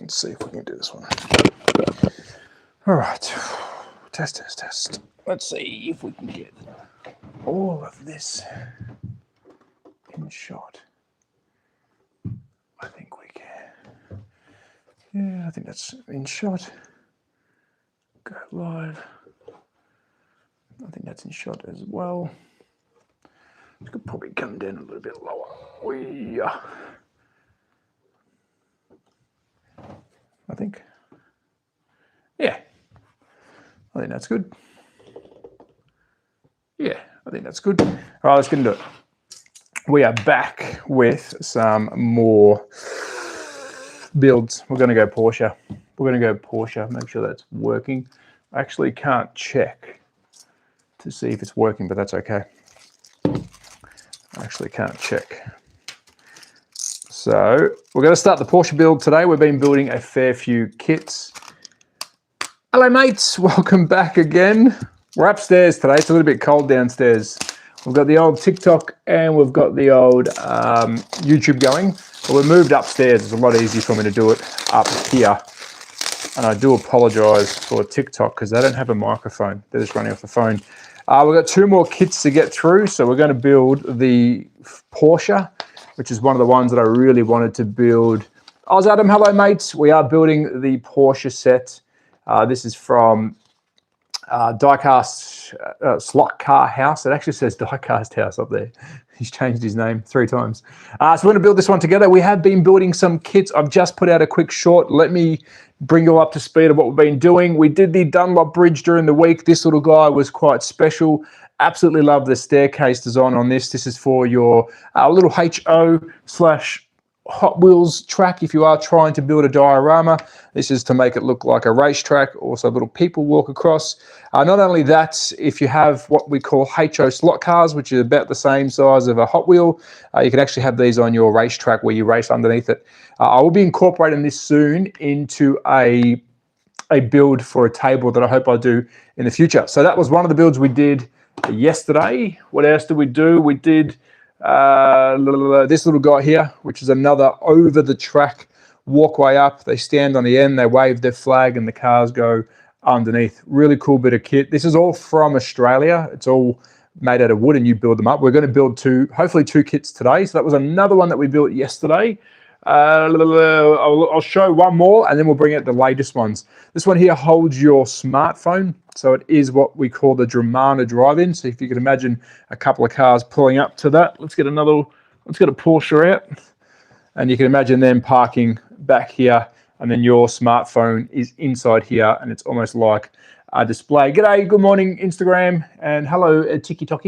Let's see if we can do this one. All right, test. Let's see if we can get all of this in shot. I think we can. Yeah, I think that's in shot. Go live. I think that's in shot as well. It could probably come down a little bit lower. Yeah. I think. Yeah. I think that's good. Yeah, I think that's good. All right, let's get into it. We are back with some more builds. We're going to go Porsche. We're going to go Porsche, make sure that's working. I actually can't check to see if it's working, but that's okay. I actually can't check. So we're going to start the Porsche build today. We've been building a fair few kits. Hello mates, welcome back again. We're upstairs today. It's a little bit cold downstairs. We've got the old TikTok and we've got the old YouTube going. But we moved upstairs. It's a lot easier for me to do it up here. And I do apologise for TikTok because they don't have a microphone. They're just running off the phone. We've got 2 more kits to get through. So we're going to build the Porsche, which is one of the ones that I really wanted to build. Oz Adam, hello mates. We are building the Porsche set. This is from DIECAST Slot Car House. It actually says DIECAST House up there. He's changed his name 3 times. So we're going to build this one together. We have been building some kits. I've just put out a quick short. Let me bring you up to speed of what we've been doing. We did the Dunlop Bridge during the week. This little guy was quite special. Absolutely love the staircase design on this. This is for your little HO/Hot Wheels track if you are trying to build a diorama. This is to make it look like a racetrack, also little people walk across. Not only that, if you have what we call HO slot cars, which is about the same size of a Hot Wheel, you can actually have these on your racetrack where you race underneath it. I will be incorporating this soon into a build for a table that I hope I do in the future. So that was one of the builds we did yesterday. What else did we do? We did this little guy here, which is another over the track walkway up. They stand on the end, they wave their flag and the cars go underneath. Really cool bit of kit. This is all from Australia. It's all made out of wood and you build them up. We're going to build hopefully two kits today. So that was another one that we built yesterday. I'll show one more and then we'll bring out the latest ones. This one here holds your smartphone. So it is what we call the Dramana drive-in. So if you can imagine a couple of cars pulling up to that, let's get a Porsche out. And you can imagine them parking back here and then your smartphone is inside here and it's almost like a display. G'day, good morning, Instagram, and hello, TikTok.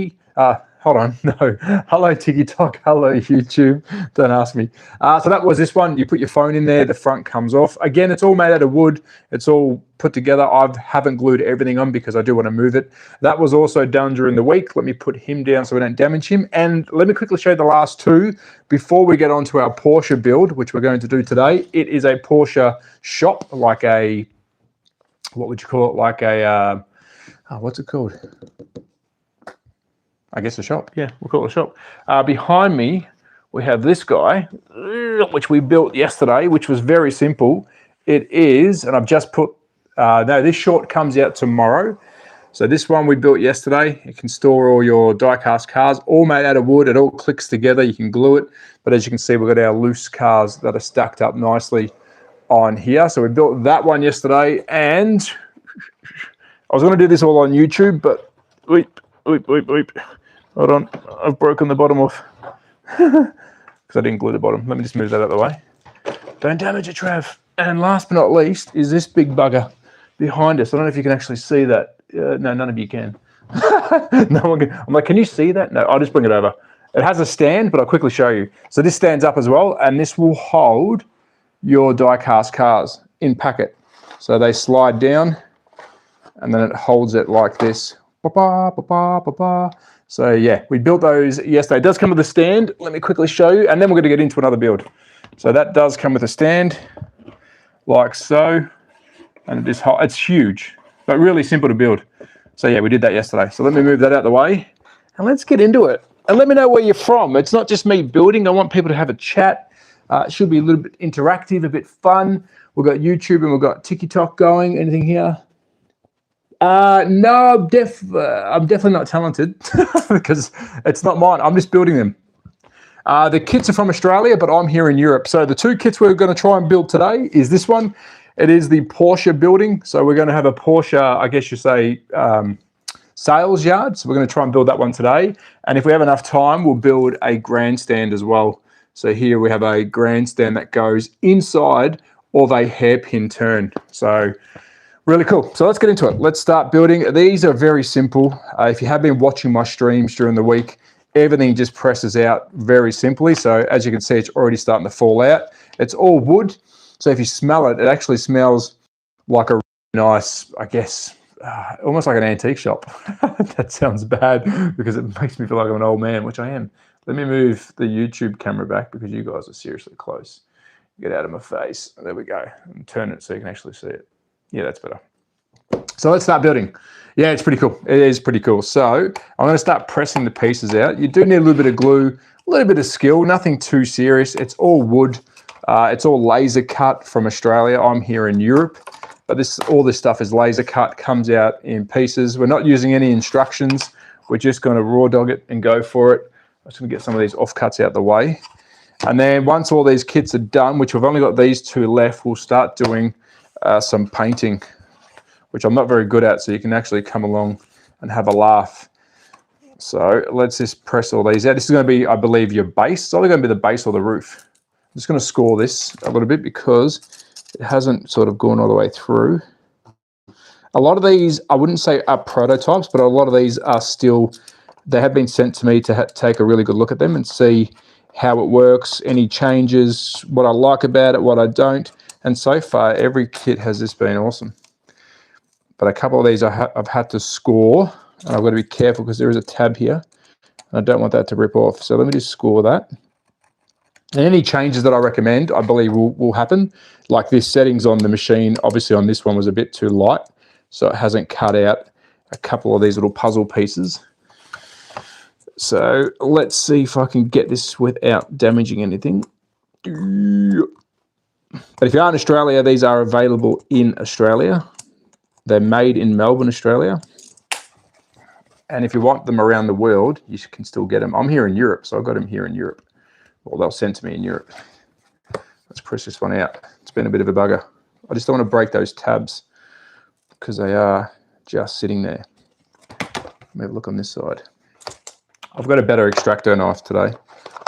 Hold on, no. Hello, TikTok. Hello, YouTube. Don't ask me. So that was this one. You put your phone in there, the front comes off. Again, it's all made out of wood. It's all put together. I haven't glued everything on because I do want to move it. That was also done during the week. Let me put him down so we don't damage him. And let me quickly show you the last two before we get on to our Porsche build, which we're going to do today. It is a Porsche shop, like a, what would you call it? Like a, what's it called? I guess a shop. Yeah, we'll call it a shop. Behind me, we have this guy, which we built yesterday, which was very simple. It is, and I've just put, no, this short comes out tomorrow. So this one we built yesterday. It can store all your die-cast cars, all made out of wood. It all clicks together. You can glue it. But as you can see, we've got our loose cars that are stacked up nicely on here. So we built that one yesterday. And I was going to do this all on YouTube, but weep. Hold on, I've broken the bottom off because I didn't glue the bottom. Let me just move that out of the way. Don't damage it, Trav. And last but not least is this big bugger behind us. I don't know if you can actually see that. No, none of you can. No one can. I'm like, can you see that? No, I'll just bring it over. It has a stand, but I'll quickly show you. So this stands up as well, and this will hold your die-cast cars in packet. So they slide down, and then it holds it like this. So yeah, we built those yesterday. It does come with a stand. Let me quickly show you, and then we're going to get into another build. So that does come with a stand, like so, and it's huge, but really simple to build. So yeah, we did that yesterday. So let me move that out of the way, and let's get into it. And let me know where you're from. It's not just me building. I want people to have a chat. It should be a little bit interactive, a bit fun. We've got YouTube and we've got TikTok going. Anything here? No, I'm definitely not talented because it's not mine. I'm just building them. The kits are from Australia, but I'm here in Europe. So the two kits we're going to try and build today is this one. It is the Porsche building. So we're going to have a Porsche, I guess you say, sales yard. So we're going to try and build that one today. And if we have enough time, we'll build a grandstand as well. So here we have a grandstand that goes inside of a hairpin turn. So really cool. So let's get into it. Let's start building. These are very simple. If you have been watching my streams during the week, everything just presses out very simply. So as you can see, it's already starting to fall out. It's all wood. So if you smell it, it actually smells like a nice, I guess, almost like an antique shop. That sounds bad because it makes me feel like I'm an old man, which I am. Let me move the YouTube camera back because you guys are seriously close. Get out of my face. There we go. And turn it so you can actually see it. Yeah, that's better. So let's start building. Yeah, it's pretty cool. It is pretty cool. So I'm going to start pressing the pieces out. You do need a little bit of glue, a little bit of skill, nothing too serious. It's all wood. It's all laser cut from Australia. I'm here in Europe, but all this stuff is laser cut, comes out in pieces. We're not using any instructions. We're just going to raw dog it and go for it. I'm just going to get some of these offcuts out the way. And then once all these kits are done, which we've only got these two left, we'll start doing some painting, which I'm not very good at, so you can actually come along and have a laugh. So let's just press all these out. This is going to be, I believe, your base. It's either going to be the base or the roof. I'm just going to score this a little bit because it hasn't sort of gone all the way through. A lot of these, I wouldn't say are prototypes, but a lot of these are still, they have been sent to me to take a really good look at them and see how it works, any changes, what I like about it, what I don't. And so far, every kit has just been awesome. But a couple of these I've had to score, and I've got to be careful because there is a tab here. And I don't want that to rip off. So let me just score that. And any changes that I recommend, I believe will happen. Like this settings on the machine, obviously on this one was a bit too light, so it hasn't cut out a couple of these little puzzle pieces. So let's see if I can get this without damaging anything. But if you are in Australia, these are available in Australia. They're made in Melbourne, Australia. And if you want them around the world, you can still get them. I'm here in Europe, so I got them here in Europe. Well, they'll send to me in Europe. Let's press this one out. It's been a bit of a bugger. I just don't want to break those tabs because they are just sitting there. Let me have a look on this side. I've got a better extractor knife today.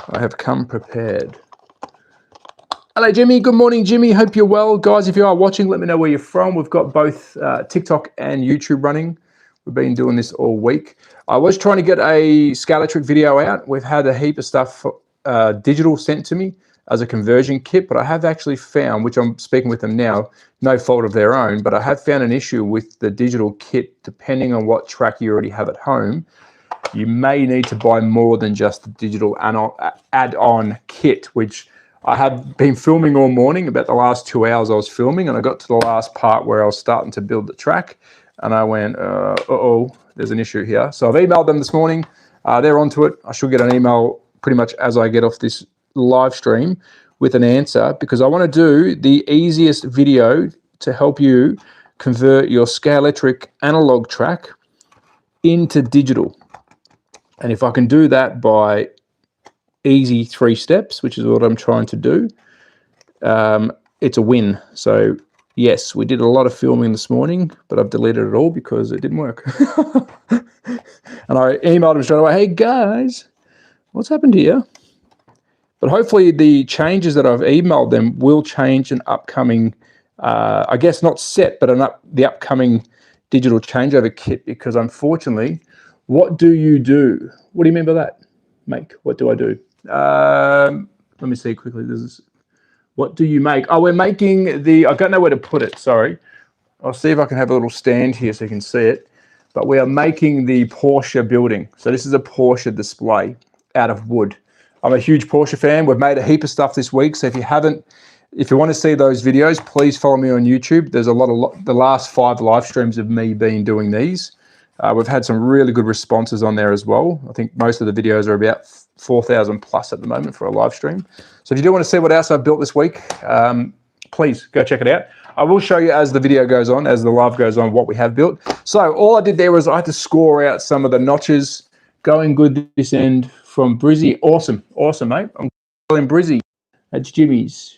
I have come prepared. Hello, Jimmy. Good morning, Jimmy. Hope you're well. Guys, if you are watching, let me know where you're from. We've got both TikTok and YouTube running. We've been doing this all week. I was trying to get a Scalatric video out. We've had a heap of stuff digital sent to me as a conversion kit, but I have actually found, which I'm speaking with them now, no fault of their own, but I have found an issue with the digital kit. Depending on what track you already have at home, you may need to buy more than just the digital add-on kit, which I have been filming all morning. About the last 2 hours I was filming, and I got to the last part where I was starting to build the track, and I went, uh-oh, there's an issue here. So I've emailed them this morning. They're onto it. I should get an email pretty much as I get off this live stream with an answer, because I want to do the easiest video to help you convert your Scalatric analog track into digital. And if I can do that by easy 3 steps, which is what I'm trying to do, it's a win. So yes, we did a lot of filming this morning, but I've deleted it all because it didn't work. And I emailed them straight away, hey guys, what's happened here? But hopefully the changes that I've emailed them will change an upcoming, I guess not set, but the upcoming digital changeover kit, because unfortunately, what do you do? What do you mean by that? Make, what do I do? Let me see quickly. What do you make? Oh, we're making the, I don't know where to put it, sorry. I'll see if I can have a little stand here so you can see it. But we are making the Porsche building. So this is a Porsche display out of wood. I'm a huge Porsche fan. We've made a heap of stuff this week. So if you want to see those videos, please follow me on YouTube. There's the last 5 live streams of me being doing these. We've had some really good responses on there as well. I think most of the videos are about 4,000 plus at the moment for a live stream. So if you do want to see what else I've built this week, please go check it out. I will show you as the video goes on, as the live goes on, what we have built. So all I did there was I had to score out some of the notches. Going good this end from Brizzy. Awesome, mate. I'm in Brizzy. That's Jimmy's.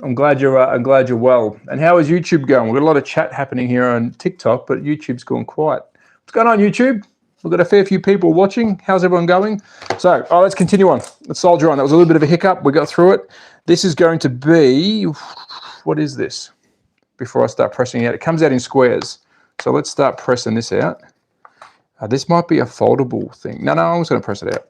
I'm glad you're well. And how is YouTube going? We've got a lot of chat happening here on TikTok, but YouTube's gone quiet. What's going on, YouTube? We've got a fair few people watching. How's everyone going? So, let's continue on. Let's soldier on. That was a little bit of a hiccup. We got through it. This is going to be, what is this? Before I start pressing out, it comes out in squares. So let's start pressing this out. This might be a foldable thing. No, I'm just going to press it out.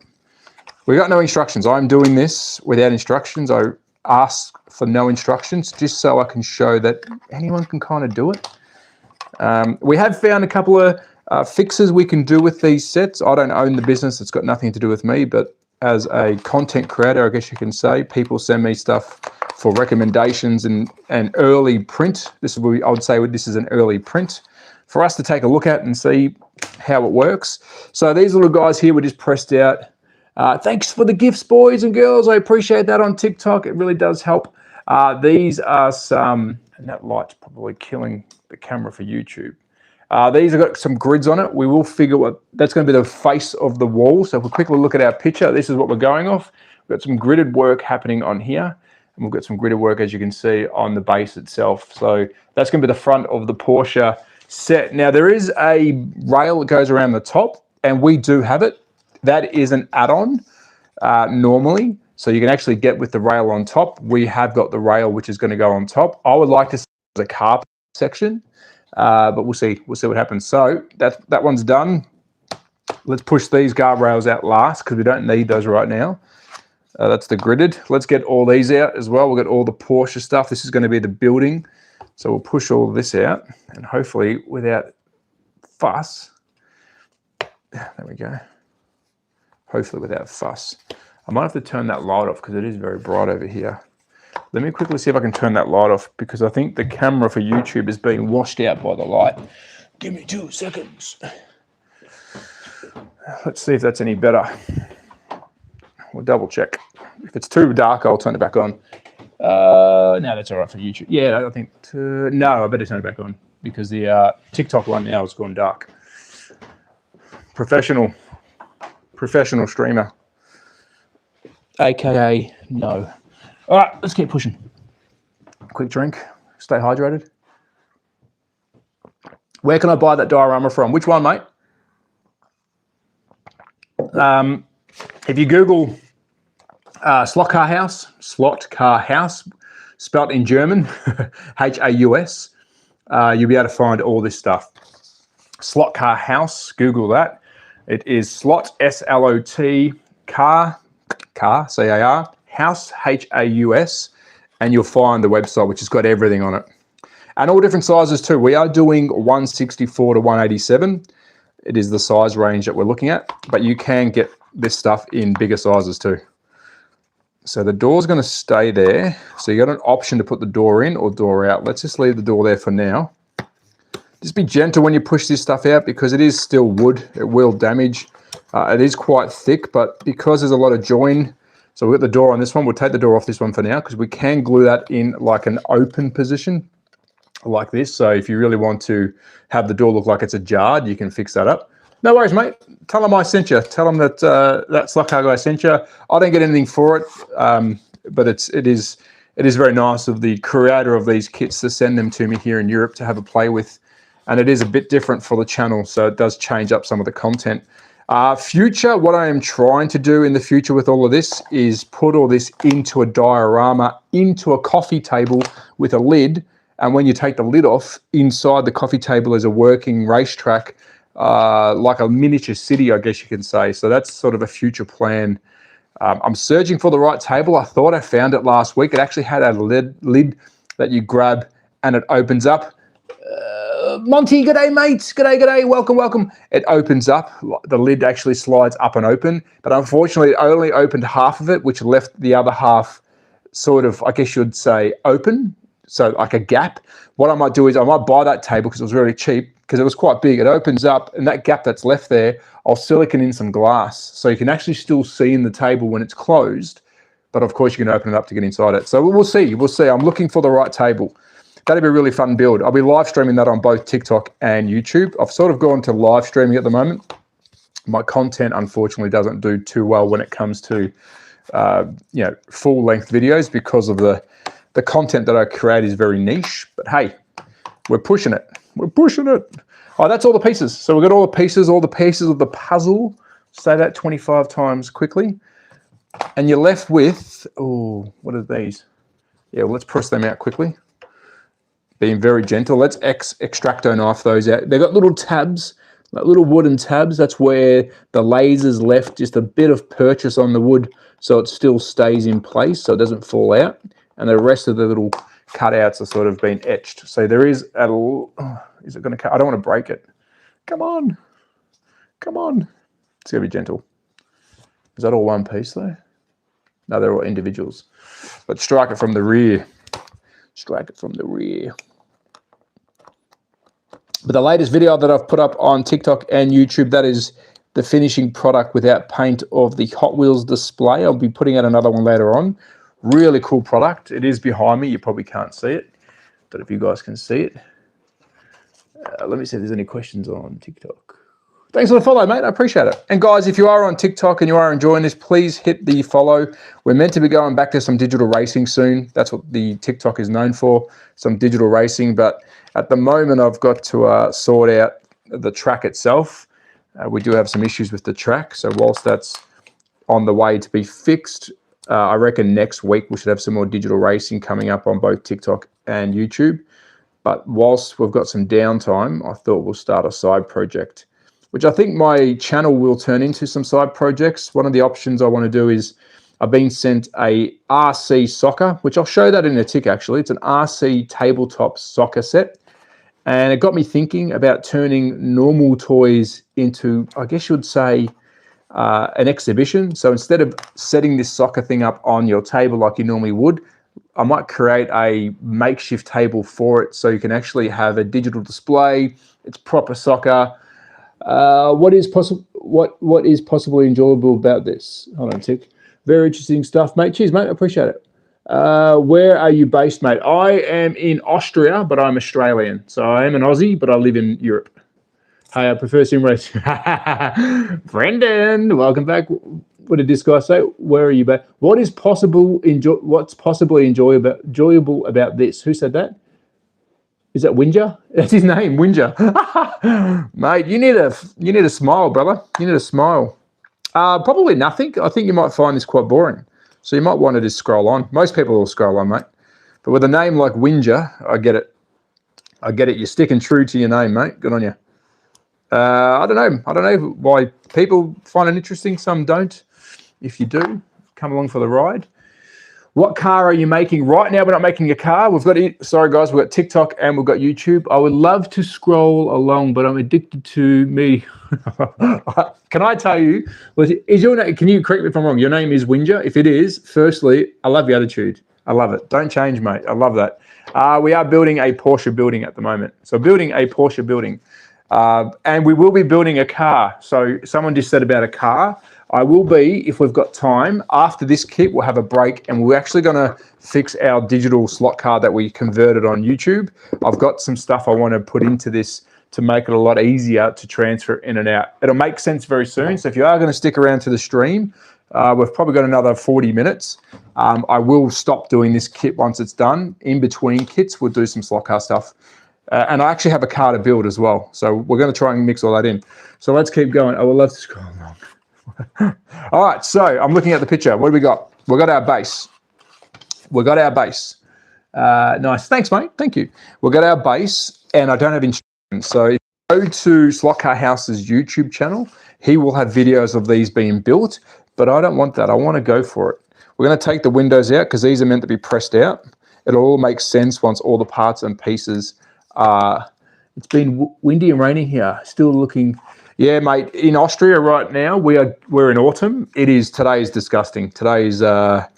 We got no instructions. I'm doing this without instructions. I ask for no instructions just so I can show that anyone can kind of do it. We have found a couple of fixes we can do with these sets. I don't own the business. It's got nothing to do with me, but as a content creator, I guess you can say, people send me stuff for recommendations and early print. This is what I would say this is an early print for us to take a look at and see how it works. So these little guys here were just pressed out. Thanks for the gifts, boys and girls. I appreciate that on TikTok. It really does help. These are some, and that light's probably killing the camera for YouTube. These have got some grids on it. We will figure what, that's going to be the face of the wall. So if we quickly look at our picture, this is what we're going off. We've got some gridded work happening on here. And we've got some gridded work, as you can see, on the base itself. So that's going to be the front of the Porsche set. Now, there is a rail that goes around the top, and we do have it. That is an add-on normally. So you can actually get with the rail on top. We have got the rail, which is going to go on top. I would like to see the carpet section. But we'll see what happens. So that one's done. Let's push these guardrails out last because we don't need those right now. That's the gridded. Let's get all these out as well. We've got all the Porsche stuff. This is going to be the building. So we'll push all this out and hopefully without fuss. There we go. Hopefully without fuss. I might have to turn that light off because it is very bright over here. Let me quickly see if I can turn that light off because I think the camera for YouTube is being washed out by the light. Give me 2 seconds. Let's see if that's any better. We'll double check. If it's too dark, I'll turn it back on. No, that's all right for YouTube. Yeah, I think, no, I better turn it back on because the TikTok one now has gone dark. Professional streamer. AKA no. All right, let's keep pushing. Quick drink, stay hydrated. Where can I buy that diorama from? Which one, mate? If you Google SLOTCAR House, spelt in German, H-A-U-S, you'll be able to find all this stuff. SLOTCAR House, Google that. It is slot, S-L-O-T, car, C-A-R, house, H-A-U-S, and you'll find the website, which has got everything on it. And all different sizes too. We are doing 164 to 187. It is the size range that we're looking at, but you can get this stuff in bigger sizes too. So the door's going to stay there. So you got an option to put the door in or door out. Let's just leave the door there for now. Just be gentle when you push this stuff out because it is still wood. It will damage. It is quite thick, but because there's a lot of join, so we've got the door on this one. We'll take the door off this one for now because we can glue that in like an open position like this. So if you really want to have the door look like it's ajar, you can fix that up. No worries, mate. Tell them I sent you. Tell them that that SLOTCAR guy sent you. I don't get anything for it, but it is very nice of the creator of these kits to send them to me here in Europe to have a play with. And it is a bit different for the channel, so it does change up some of the content. Future, what I am trying to do in the future with all of this is put all this into a diorama, into a coffee table with a lid. And when you take the lid off, inside the coffee table is a working racetrack, like a miniature city, I guess you can say. So that's sort of a future plan. I'm searching for the right table. I thought I found it last week. It actually had a lid that you grab and it opens up. Monty, g'day, mates. G'day. Welcome. It opens up. The lid actually slides up and open, but unfortunately, it only opened half of it, which left the other half sort of, I guess you'd say, open. So like a gap. What I might do is I might buy that table because it was really cheap because it was quite big. It opens up and that gap that's left there, I'll silicone in some glass so you can actually still see in the table when it's closed, but of course you can open it up to get inside it. So we'll see. I'm looking for the right table. That'd be a really fun build. I'll be live streaming that on both TikTok and YouTube. I've sort of gone to live streaming at the moment. My content, unfortunately, doesn't do too well when it comes to, full-length videos because of the content that I create is very niche. But hey, we're pushing it. We're pushing it. Oh, that's all the pieces. So we've got all the pieces of the puzzle. Say that 25 times quickly. And you're left with, oh, what are these? Yeah, well, let's press them out quickly. Being very gentle. Let's extracto knife those out. They've got little tabs, like little wooden tabs. That's where the laser's left just a bit of purchase on the wood so it still stays in place so it doesn't fall out. And the rest of the little cutouts are sort of been etched. So there is a little, is it going to cut? I don't want to break it. Come on. Come on. It's going to be gentle. Is that all one piece though? No, they're all individuals. But strike it from the rear. Strike it from the rear. But the latest video that I've put up on TikTok and YouTube, that is the finishing product without paint of the Hot Wheels display. I'll be putting out another one later on. Really cool product. It is behind me. You probably can't see it. Don't know if you guys can see it. Let me see if there's any questions on TikTok. Thanks for the follow, mate. I appreciate it. And guys, if you are on TikTok and you are enjoying this, please hit the follow. We're meant to be going back to some digital racing soon. That's what the TikTok is known for, some digital racing. But at the moment, I've got to sort out the track itself. We do have some issues with the track. So whilst that's on the way to be fixed, I reckon next week we should have some more digital racing coming up on both TikTok and YouTube. But whilst we've got some downtime, I thought we'll start a side project, which I think my channel will turn into some side projects. One of the options I want to do is I've been sent a RC soccer, which I'll show that in a tick actually. It's an RC tabletop soccer set. And it got me thinking about turning normal toys into, I guess you would say, an exhibition. So instead of setting this soccer thing up on your table like you normally would, I might create a makeshift table for it so you can actually have a digital display. It's proper soccer. What is possibly enjoyable about this? Hold on a tick. Very interesting stuff, mate. Cheers, mate. I appreciate it. Where are you based, mate? I am in Austria, but I'm Australian. So I am an Aussie, but I live in Europe. Hey, I prefer sim race. Brendan, welcome back. What did this guy say? Where are you based? What's possibly enjoyable about this? Who said that? Is that Winger? That's his name, Winger. Mate, you need a smile, brother. You need a smile. Probably nothing. I think you might find this quite boring. So you might want to just scroll on. Most people will scroll on, mate. But with a name like Winger, I get it. I get it. You're sticking true to your name, mate. Good on you. I don't know why people find it interesting. Some don't. If you do, come along for the ride. What car are you making? Right now, we're not making a car. We've got, sorry guys, we've got TikTok and we've got YouTube. I would love to scroll along, but I'm addicted to me. Can I tell you, is your name, can you correct me if I'm wrong? Your name is Winger? If it is, firstly, I love your attitude. I love it. Don't change, mate. I love that. We are building a Porsche building at the moment. So building a Porsche building. And we will be building a car. So someone just said about a car. I will be, if we've got time, after this kit, we'll have a break and we're actually going to fix our digital slot car that we converted on YouTube. I've got some stuff I want to put into this to make it a lot easier to transfer in and out. It'll make sense very soon. So if you are going to stick around to the stream, we've probably got another 40 minutes. I will stop doing this kit once it's done. In between kits, we'll do some slot car stuff. And I actually have a car to build as well. So we're going to try and mix all that in. So let's keep going. I would love to scroll along. All right, so I'm looking at the picture. What do we got? We got our base. We got our base. Nice. Thanks, mate. Thank you. We got our base, and I don't have instructions. So if you go to Slot Car House's YouTube channel, he will have videos of these being built, but I don't want that. I want to go for it. We're going to take the windows out because these are meant to be pressed out. It'll all make sense once all the parts and pieces are. It's been windy and raining here. Still looking. Yeah, mate. In Austria right now, we're in autumn. Today is disgusting. Today is a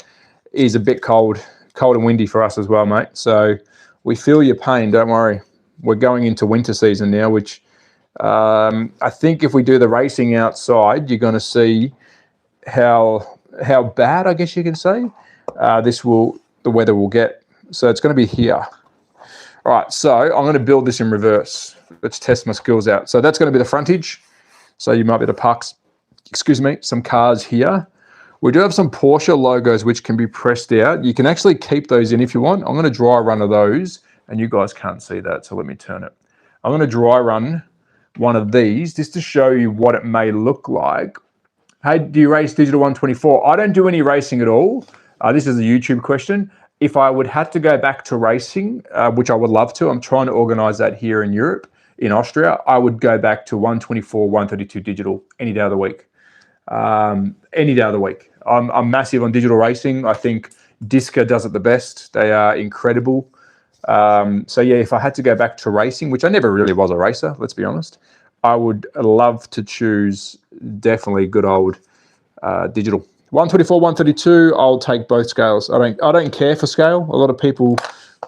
bit cold and windy for us as well, mate. So we feel your pain. Don't worry. We're going into winter season now, which I think if we do the racing outside, you're going to see how bad, I guess you can say. the weather will get. So it's going to be here. All right, so I'm going to build this in reverse. Let's test my skills out. So that's going to be the frontage. So you might be able to park, some cars here. We do have some Porsche logos which can be pressed out. You can actually keep those in if you want. I'm going to dry run of those, and you guys can't see that, so let me turn it. I'm going to dry run one of these just to show you what it may look like. Hey, do you race Digital 124? I don't do any racing at all. This is a YouTube question. If I would have to go back to racing, which I would love to, I'm trying to organize that here in Europe, in Austria, I would go back to 124, 132 digital any day of the week. Any day of the week. I'm massive on digital racing. I think DIECAST does it the best. They are incredible. So yeah, if I had to go back to racing, which I never really was a racer, let's be honest, I would love to choose definitely good old digital. 124, 132, I'll take both scales. I don't care for scale. A lot of people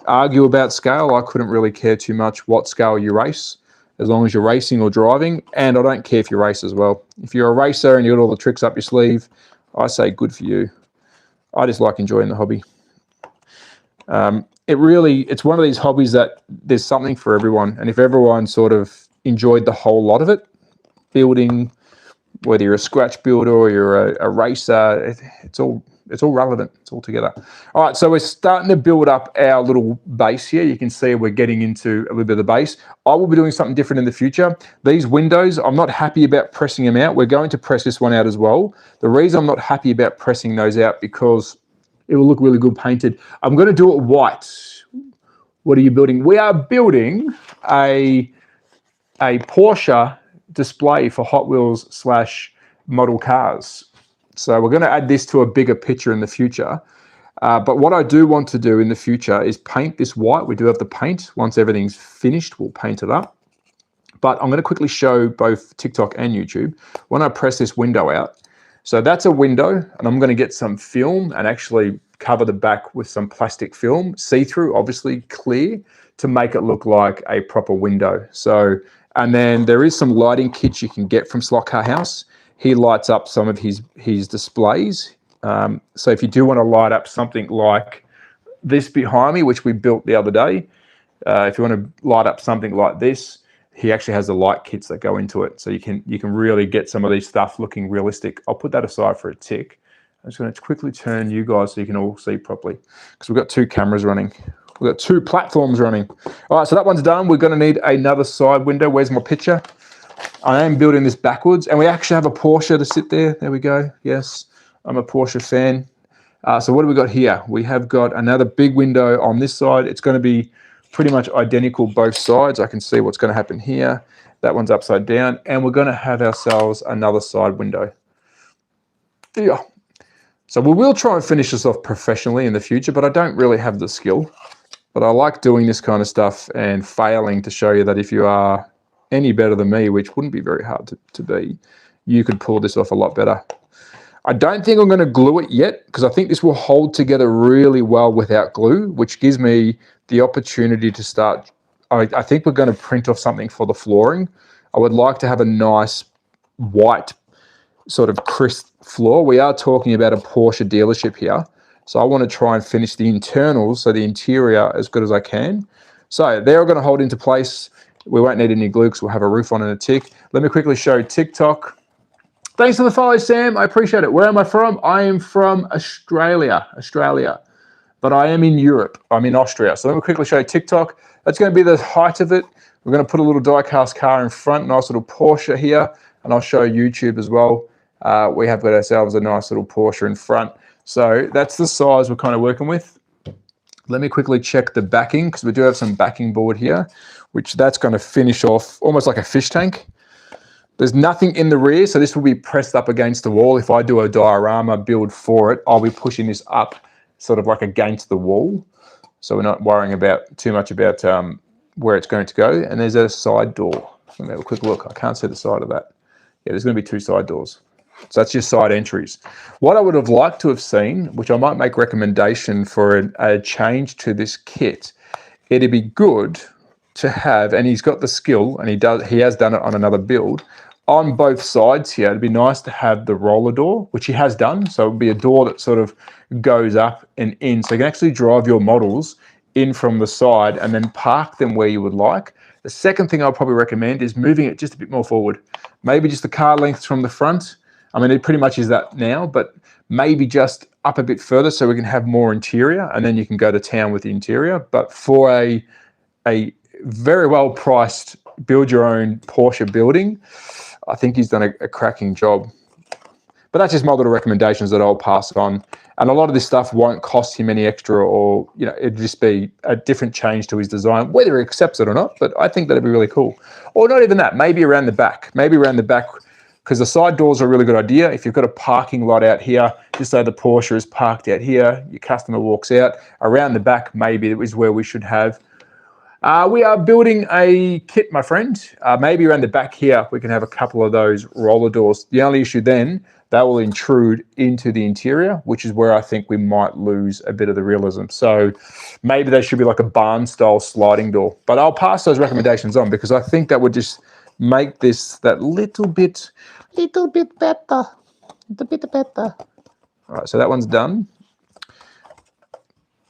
argue about scale. I couldn't really care too much what scale you race, as long as you're racing or driving, and I don't care if you race as well. If you're a racer and you got all the tricks up your sleeve, I say good for you. I just like enjoying the hobby. It's one of these hobbies that there's something for everyone, and if everyone sort of enjoyed the whole lot of it, building, whether you're a scratch builder or you're a racer, it's all relevant. It's all together. All right, so we're starting to build up our little base here. You can see we're getting into a little bit of the base. I will be doing something different in the future. These windows, I'm not happy about pressing them out. We're going to press this one out as well. The reason I'm not happy about pressing those out, because it will look really good painted. I'm going to do it white. What are you building? We are building a Porsche display for Hot Wheels / model cars. So we're going to add this to a bigger picture in the future. But what I do want to do in the future is paint this white. We do have the paint. Once everything's finished, we'll paint it up. But I'm going to quickly show both TikTok and YouTube when I press this window out. So that's a window, and I'm going to get some film and actually cover the back with some plastic film, see-through, obviously clear, to make it look like a proper window. So, and then there is some lighting kits you can get from Slot Car House. He lights up some of his displays. So if you do want to light up something like this behind me, which we built the other day, if you want to light up something like this, he actually has the light kits that go into it. So you can really get some of these stuff looking realistic. I'll put that aside for a tick. I'm just going to quickly turn you guys so you can all see properly, because we've got two cameras running. We've got two platforms running. All right, so that one's done. We're going to need another side window. Where's my picture? I am building this backwards, and we actually have a Porsche to sit there. There we go. Yes, I'm a Porsche fan. So what do we got here? We have got another big window on this side. It's going to be pretty much identical both sides. I can see what's going to happen here. That one's upside down, and we're going to have ourselves another side window. Yeah. So we will try and finish this off professionally in the future, but I don't really have the skill. But I like doing this kind of stuff and failing to show you that if you are any better than me, which wouldn't be very hard to be, you could pull this off a lot better. I don't think I'm going to glue it yet, because I think this will hold together really well without glue, which gives me the opportunity to start. I think we're going to print off something for the flooring. I would like to have a nice white sort of crisp floor. We are talking about a Porsche dealership here, so I want to try and finish the internals, so the interior, as good as I can. So they're going to hold into place. We won't need any glue because we'll have a roof on in a tick. Let me quickly show TikTok. Thanks for the follow, Sam. I appreciate it. Where am I from? I am from Australia, but I am in Europe. I'm in Austria. So let me quickly show TikTok. That's going to be the height of it. We're going to put a little die-cast car in front, nice little Porsche here, and I'll show YouTube as well. We have got ourselves a nice little Porsche in front. So that's the size we're kind of working with. Let me quickly check the backing, because we do have some backing board here, which that's going to finish off almost like a fish tank. There's nothing in the rear, so this will be pressed up against the wall. If I do a diorama build for it, I'll be pushing this up sort of like against the wall. So we're not worrying about too much about where it's going to go. And there's a side door. Let me have a quick look. I can't see the side of that. Yeah, there's going to be two side doors. So that's your side entries. What I would have liked to have seen, which I might make recommendation for a change to this kit, it'd be good to have, and he's got the skill, and he has done it on another build. on both sides here, it'd be nice to have the roller door, which he has done. So it would be a door that sort of goes up and in. So you can actually drive your models in from the side and then park them where you would like. The second thing I'll probably recommend is moving it just a bit more forward. Maybe just the car length from the front. I mean, it pretty much is that now, but maybe just up a bit further so we can have more interior, and then you can go to town with the interior. But for a very well priced build your own Porsche building, I think he's done a cracking job. But that's just my little recommendations that I'll pass on. And a lot of this stuff won't cost him any extra, or it'd just be a different change to his design, whether he accepts it or not. But I think that'd be really cool. Or not even that, maybe around the back, because the side doors are a really good idea. If you've got a parking lot out here, just say the Porsche is parked out here, your customer walks out, around the back maybe is where we should have. We are building a kit, my friend. Maybe around the back here, we can have a couple of those roller doors. The only issue then, that will intrude into the interior, which is where I think we might lose a bit of the realism. So maybe there should be like a barn style sliding door, but I'll pass those recommendations on because I think that would just make this that little bit better. All right, so that one's done.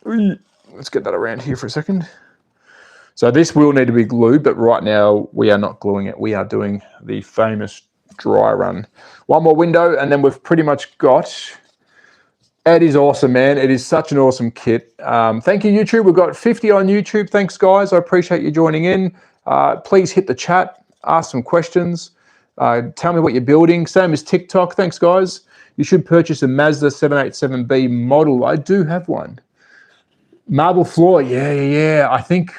Let's get that around here for a second. So this will need to be glued, but right now we are not gluing it. We are doing the famous dry run. One more window and then we've pretty much got, it is awesome, man. It is such an awesome kit. Thank you, YouTube. We've got 50 on YouTube. Thanks, guys. I appreciate you joining in. Please hit the chat, ask some questions. Tell me what you're building. Same as TikTok. Thanks, guys. You should purchase a Mazda 787B model. I do have one. Marble floor, yeah. I think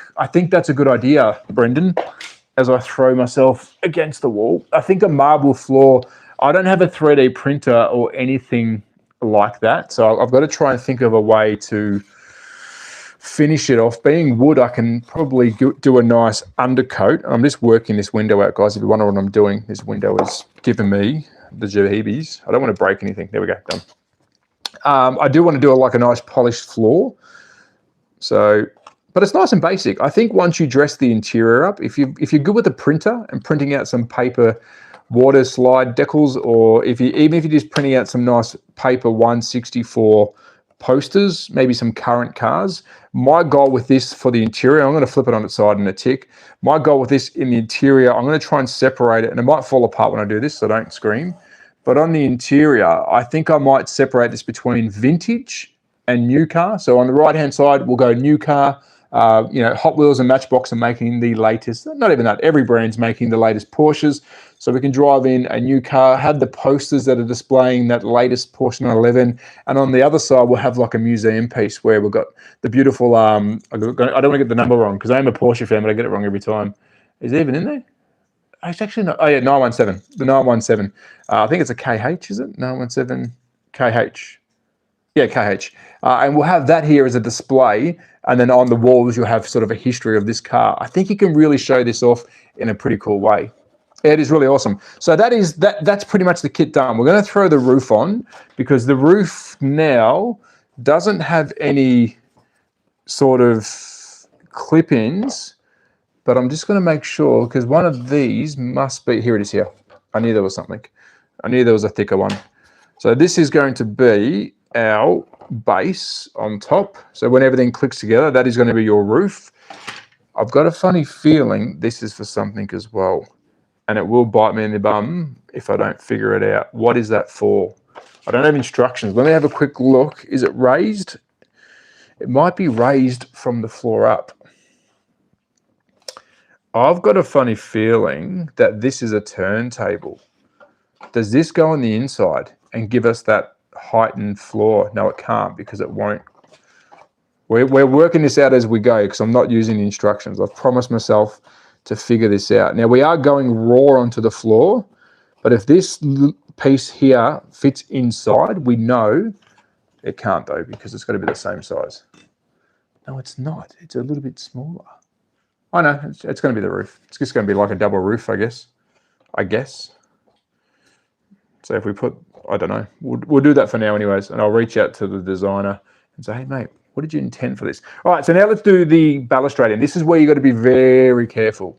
that's a good idea, Brendan, as I throw myself against the wall. I think a marble floor, I don't have a 3D printer or anything like that, so I've got to try and think of a way to finish it off. Being wood, I can probably do a nice undercoat. I'm just working this window out, guys. If you wonder what I'm doing, this window is giving me the jeebies. I don't want to break anything. There we go, done. I do want to do like a nice polished floor. So, but it's nice and basic. I think once you dress the interior up, if you're good with a printer and printing out some paper water slide decals, or even if you're just printing out some nice paper 164 posters, maybe some current cars. My goal with this for the interior, I'm going to flip it on its side in a tick. My goal with this in the interior, I'm going to try and separate it, and it might fall apart when I do this, so don't scream. But on the interior, I think I might separate this between vintage and new car. So on the right hand side we'll go new car. Hot Wheels and Matchbox are making the latest, not even that, every brand's making the latest Porsches, so we can drive in a new car, have the posters that are displaying that latest Porsche 911, and on the other side we'll have like a museum piece where we've got the beautiful I don't want to get the number wrong because I'm a Porsche fan, but I get it wrong every time. Is it even in there? It's actually not. Oh yeah, 917, the 917. I think it's a KH, is it? 917 KH. Yeah, KH. And we'll have that here as a display, and then on the walls you'll have sort of a history of this car. I think you can really show this off in a pretty cool way. It is really awesome. So that's pretty much the kit done. We're going to throw the roof on because the roof now doesn't have any sort of clip-ins, but I'm just going to make sure because one of these must be, here it is here. I knew there was something. I knew there was a thicker one. So this is going to be our base on top. So when everything clicks together, that is going to be your roof. I've got a funny feeling this is for something as well, and it will bite me in the bum if I don't figure it out. What is that for? I don't have instructions. Let me have a quick look. Is it raised? It might be raised from the floor up. I've got a funny feeling that this is a turntable. Does this go on the inside and give us that heightened floor? No, it can't because it won't. We're working this out as we go because I'm not using the instructions. I've promised myself to figure this out. Now we are going raw onto the floor, but if this piece here fits inside, we know it can't though because it's got to be the same size. No, it's not. It's a little bit smaller. I know, it's going to be the roof. It's just going to be like a double roof, I guess. So if we put, I don't know, we'll do that for now anyways, and I'll reach out to the designer and say, hey mate, what did you intend for this? All right, so now let's do the balustrading. This is where you got to be very careful.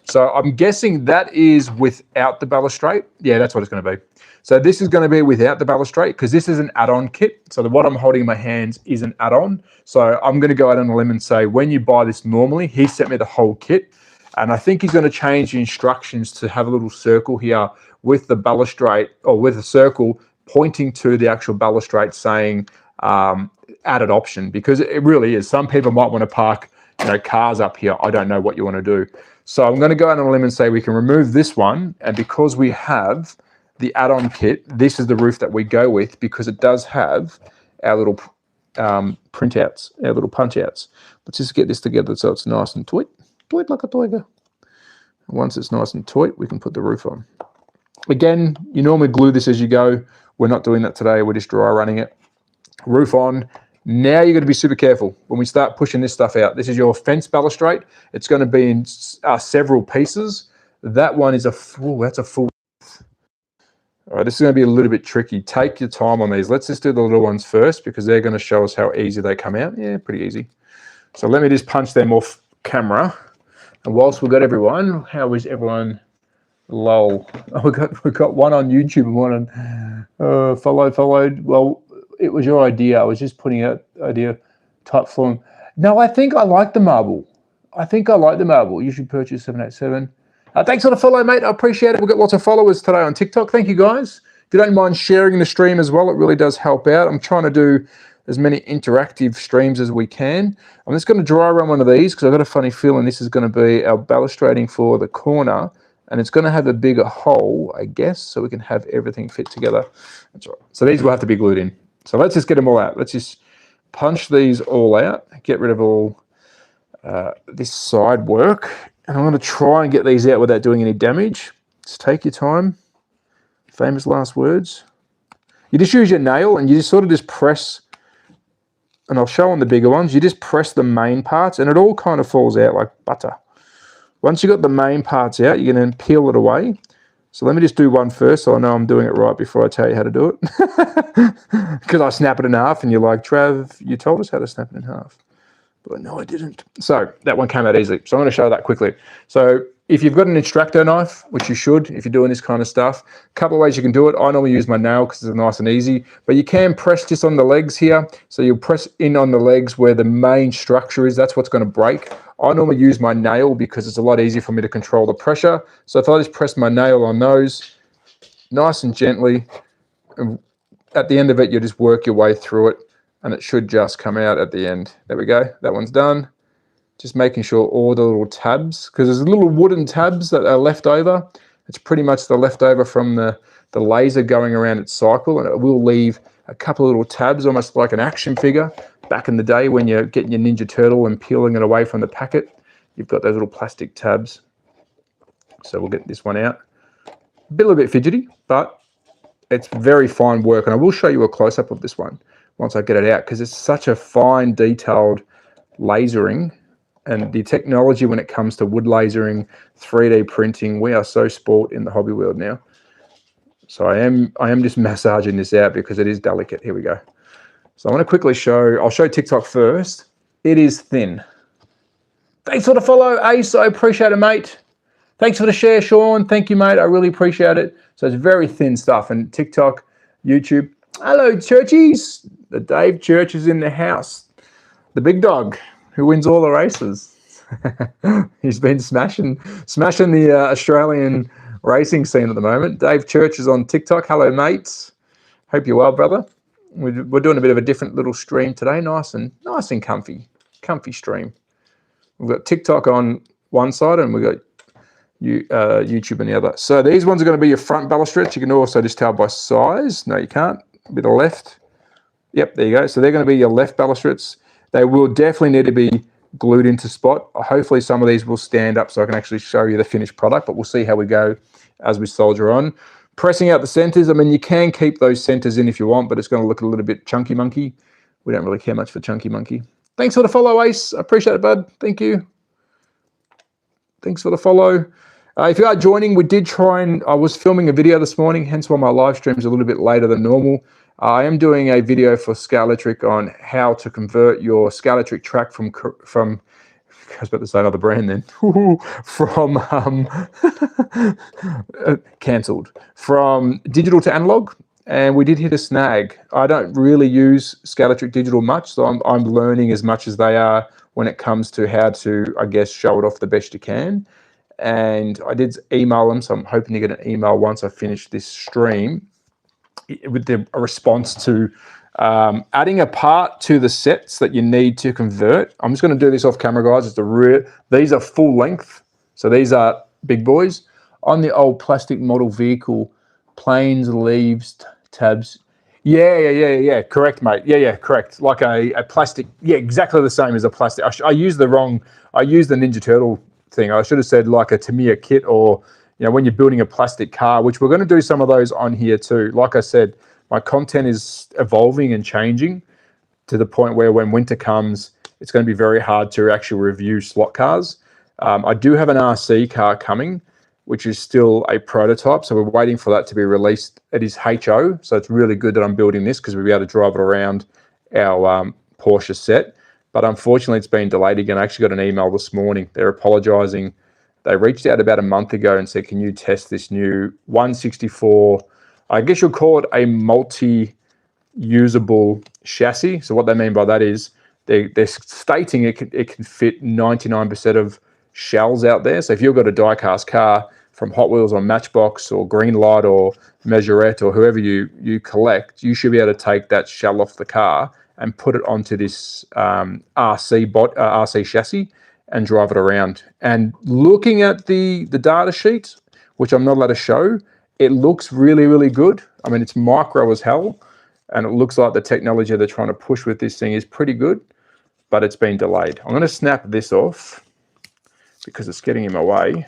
So I'm guessing that is without the balustrade. Yeah, that's what it's going to be. So this is going to be without the balustrade because this is an add-on kit. So what I'm holding in my hands is an add-on. So I'm going to go out on a limb and say, when you buy this normally, he sent me the whole kit. And I think he's going to change the instructions to have a little circle here with the balustrade, or with a circle pointing to the actual balustrade saying added option, because it really is. Some people might want to park, you know, cars up here. I don't know what you want to do. So I'm going to go out on a limb and say we can remove this one. And because we have the add-on kit, this is the roof that we go with, because it does have our little printouts, our little punch outs. Let's just get this together so it's nice and tight like a tiger. Once it's nice and tight, we can put the roof on. Again, you normally glue this as you go. We're not doing that today. We're just dry running it. Roof on. Now you're going to be super careful when we start pushing this stuff out. This is your fence balustrade. It's going to be in several pieces. That one is that's a full. All right, this is going to be a little bit tricky. Take your time on these. Let's just do the little ones first, because they're going to show us how easy they come out. Yeah, pretty easy. So let me just punch them off camera. And whilst we've got everyone, how is everyone? Lol. Oh, we've got one on YouTube and one on followed. Well, it was your idea. I was just putting out idea type form. No, I think I like the marble. You should purchase 787. Thanks for the follow, mate. I appreciate it. We've got lots of followers today on TikTok. Thank you, guys. If you don't mind sharing the stream as well, it really does help out. I'm trying to do as many interactive streams as we can. I'm just going to dry run one of these because I've got a funny feeling this is going to be our balustrading for the corner, and it's going to have a bigger hole, I guess, so we can have everything fit together. That's right. So these will have to be glued in. So let's just get them all out. Let's just punch these all out, get rid of all this side work. And I'm going to try and get these out without doing any damage. Just take your time. Famous last words. You just use your nail and you just sort of just press, and I'll show on the bigger ones, you just press the main parts and it all kind of falls out like butter. Once you've got the main parts out, you're going to peel it away. So let me just do one first so I know I'm doing it right before I tell you how to do it. Because I snap it in half and you're like, Trav, you told us how to snap it in half. But no, I didn't. So that one came out easily. So I'm going to show that quickly. So if you've got an extractor knife, which you should if you're doing this kind of stuff, a couple of ways you can do it. I normally use my nail because it's nice and easy, but you can press just on the legs here. So you'll press in on the legs where the main structure is. That's what's going to break. I normally use my nail because it's a lot easier for me to control the pressure. So if I just press my nail on those nice and gently, and at the end of it, you just work your way through it. And it should just come out at the end. There we go. That one's done. Just making sure all the little tabs, because there's little wooden tabs that are left over. It's pretty much the leftover from the laser going around its cycle, and it will leave a couple of little tabs, almost like an action figure. Back in the day when you're getting your Ninja Turtle and peeling it away from the packet, you've got those little plastic tabs. So we'll get this one out. A little bit fidgety, but it's very fine work. And I will show you a close-up of this one once I get it out, because it's such a fine, detailed lasering, and the technology when it comes to wood lasering, 3D printing, we are so sport in the hobby world now. So I am just massaging this out because it is delicate. Here we go. So I'm going to quickly show, I'll show TikTok first. It is thin. Thanks for the follow, Ace. I appreciate it, mate. Thanks for the share, Sean. Thank you, mate. I really appreciate it. So it's very thin stuff. And TikTok, YouTube. Hello, Churchies. The Dave Church is in the house. The big dog who wins all the races. He's been smashing the Australian racing scene at the moment. Dave Church is on TikTok. Hello, mates. Hope you're well, brother. We're doing a bit of a different little stream today. Nice and comfy stream. We've got TikTok on one side and we've got YouTube on the other. So these ones are going to be your front balustrades. You can also just tell by size. No, you can't. Be the left. Yep, there you go. So they're going to be your left balustrades. They will definitely need to be glued into spot. Hopefully some of these will stand up so I can actually show you the finished product, but we'll see how we go as we soldier on. Pressing out the centers. I mean, you can keep those centers in if you want, but it's going to look a little bit chunky monkey. We don't really care much for chunky monkey. Thanks for the follow, Ace. I appreciate it, bud. Thank you. Thanks for the follow. If you are joining, we did try and I was filming a video this morning, hence why my live stream is a little bit later than normal. I am doing a video for Scale Electric on how to convert your Scale Electric track from I was about to say another brand then. From cancelled. From digital to analog, and we did hit a snag. I don't really use Scalatric Digital much, so I'm learning as much as they are when it comes to how to, I guess, show it off the best you can. And I did email them, so I'm hoping to get an email once I finish this stream with a response to adding a part to the sets that you need to convert. I'm just going to do this off camera, guys. These are full length, so these are big boys. On the old plastic model vehicle, planes, leaves, tabs. Yeah. Correct, mate. Yeah, correct. Like a plastic. Yeah, exactly the same as a plastic. I used the Ninja Turtle thing. I should have said like a Tamiya kit, or when you're building a plastic car, which we're going to do some of those on here too. Like I said, my content is evolving and changing to the point where when winter comes, it's going to be very hard to actually review slot cars. I do have an RC car coming, which is still a prototype, so we're waiting for that to be released. It is HO, so it's really good that I'm building this because we'll be able to drive it around our Porsche set. But unfortunately, it's been delayed again. I actually got an email this morning. They're apologising. They reached out about a month ago and said, can you test this new 164, I guess you'll call it a multi-usable chassis. So what they mean by that is they're stating it can fit 99% of shells out there. So if you've got a die-cast car from Hot Wheels or Matchbox or Greenlight or Measurette or whoever you collect, you should be able to take that shell off the car and put it onto this RC chassis and drive it around. And looking at the data sheet, which I'm not allowed to show, it looks really, really good. I mean, it's micro as hell, and it looks like the technology they're trying to push with this thing is pretty good, but it's been delayed. I'm going to snap this off because it's getting in my way,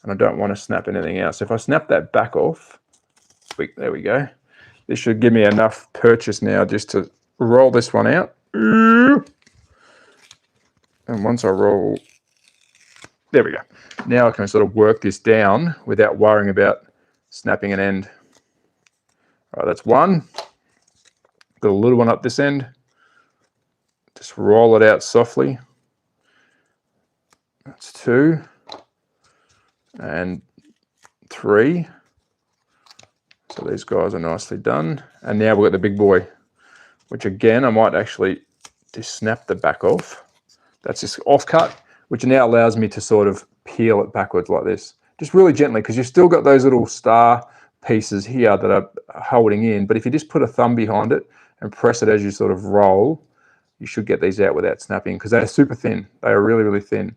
and I don't want to snap anything else. So if I snap that back off, there we go. This should give me enough purchase now just to roll this one out. And once I roll, there we go. Now I can sort of work this down without worrying about snapping an end. All right, that's one. Got a little one up this end. Just roll it out softly. That's two. And three. So these guys are nicely done. And now we've got the big boy, which again, I might actually just snap the back off. That's just offcut, which now allows me to sort of peel it backwards like this. Just really gently, because you've still got those little star pieces here that are holding in. But if you just put a thumb behind it and press it as you sort of roll, you should get these out without snapping, because they're super thin. They are really, really thin,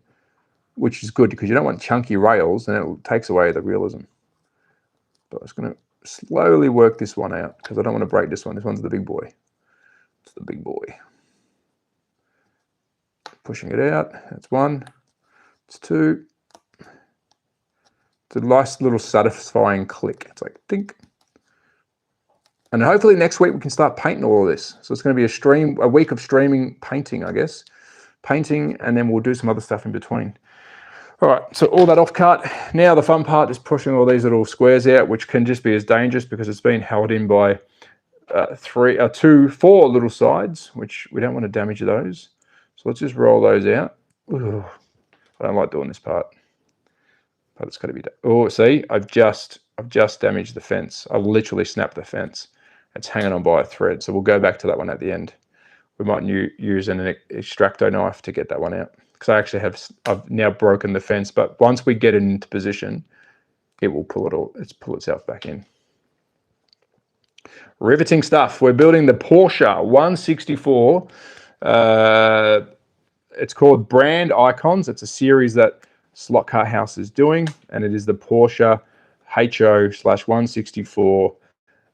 which is good because you don't want chunky rails and it takes away the realism. But I'm just going to slowly work this one out because I don't want to break this one. This one's the big boy. It's the big boy. Pushing it out. That's one. It's two. It's a nice little satisfying click. It's like dink. And hopefully next week we can start painting all of this. So it's going to be a week of streaming painting, I guess. Painting, and then we'll do some other stuff in between. All right, so all that off cut. Now the fun part is pushing all these little squares out, which can just be as dangerous because it's been held in by four little sides, which we don't want to damage those. So let's just roll those out. Ooh, I don't like doing this part. But it's got to be done. Oh, see, I've just damaged the fence. I literally snapped the fence. It's hanging on by a thread. So we'll go back to that one at the end. We might use an extracto knife to get that one out, because I've now broken the fence. But once we get it into position, it will pull itself back in. Riveting stuff. We're building the Porsche 164. It's called Brand Icons. It's a series that Slot Car House is doing, and it is the Porsche HO/164.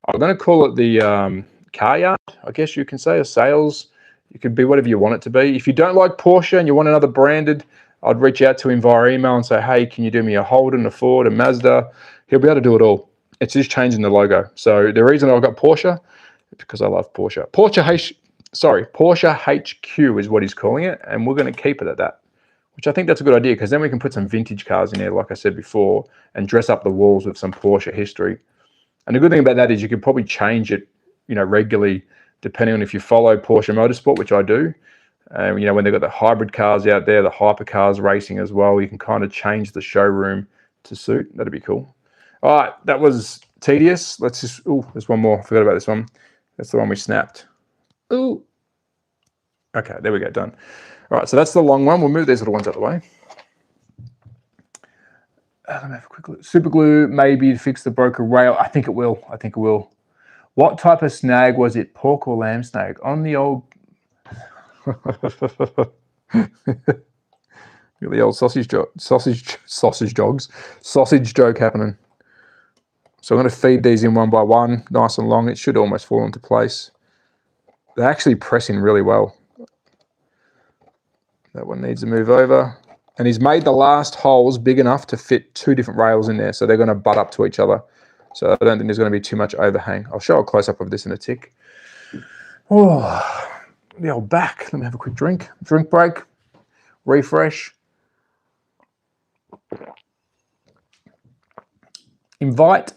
I'm going to call it the car yard, I guess you can say, or sales. It could be whatever you want it to be. If you don't like Porsche and you want another branded, I'd reach out to him via email and say, hey, can you do me a Holden, a Ford, a Mazda? He'll be able to do it all. It's just changing the logo. So the reason I've got Porsche is because I love Porsche. Porsche HQ is what he's calling it, and we're going to keep it at that, which I think that's a good idea, because then we can put some vintage cars in there, like I said before, and dress up the walls with some Porsche history. And the good thing about that is you can probably change it, regularly, depending on if you follow Porsche Motorsport, which I do. You know, when they've got the hybrid cars out there, the hypercars racing as well, you can kind of change the showroom to suit. That'd be cool. All right, that was tedious. Let's just, oh, there's one more. Forgot about this one. That's the one we snapped. Ooh. Okay, there we go, done. All right, so that's the long one. We'll move these little ones out of the way. Let me have a quick look. Super glue, maybe to fix the broken rail. I think it will. I think it will. What type of snag was it? Pork or lamb snag? On the old... the old sausage joke happening. So I'm going to feed these in one by one, nice and long. It should almost fall into place. They're actually pressing really well. That one needs to move over. And he's made the last holes big enough to fit 2 different rails in there, so they're going to butt up to each other. So I don't think there's going to be too much overhang. I'll show a close-up of this in a tick. Oh, the old back. Let me have a quick drink. Drink break. Refresh. Invite.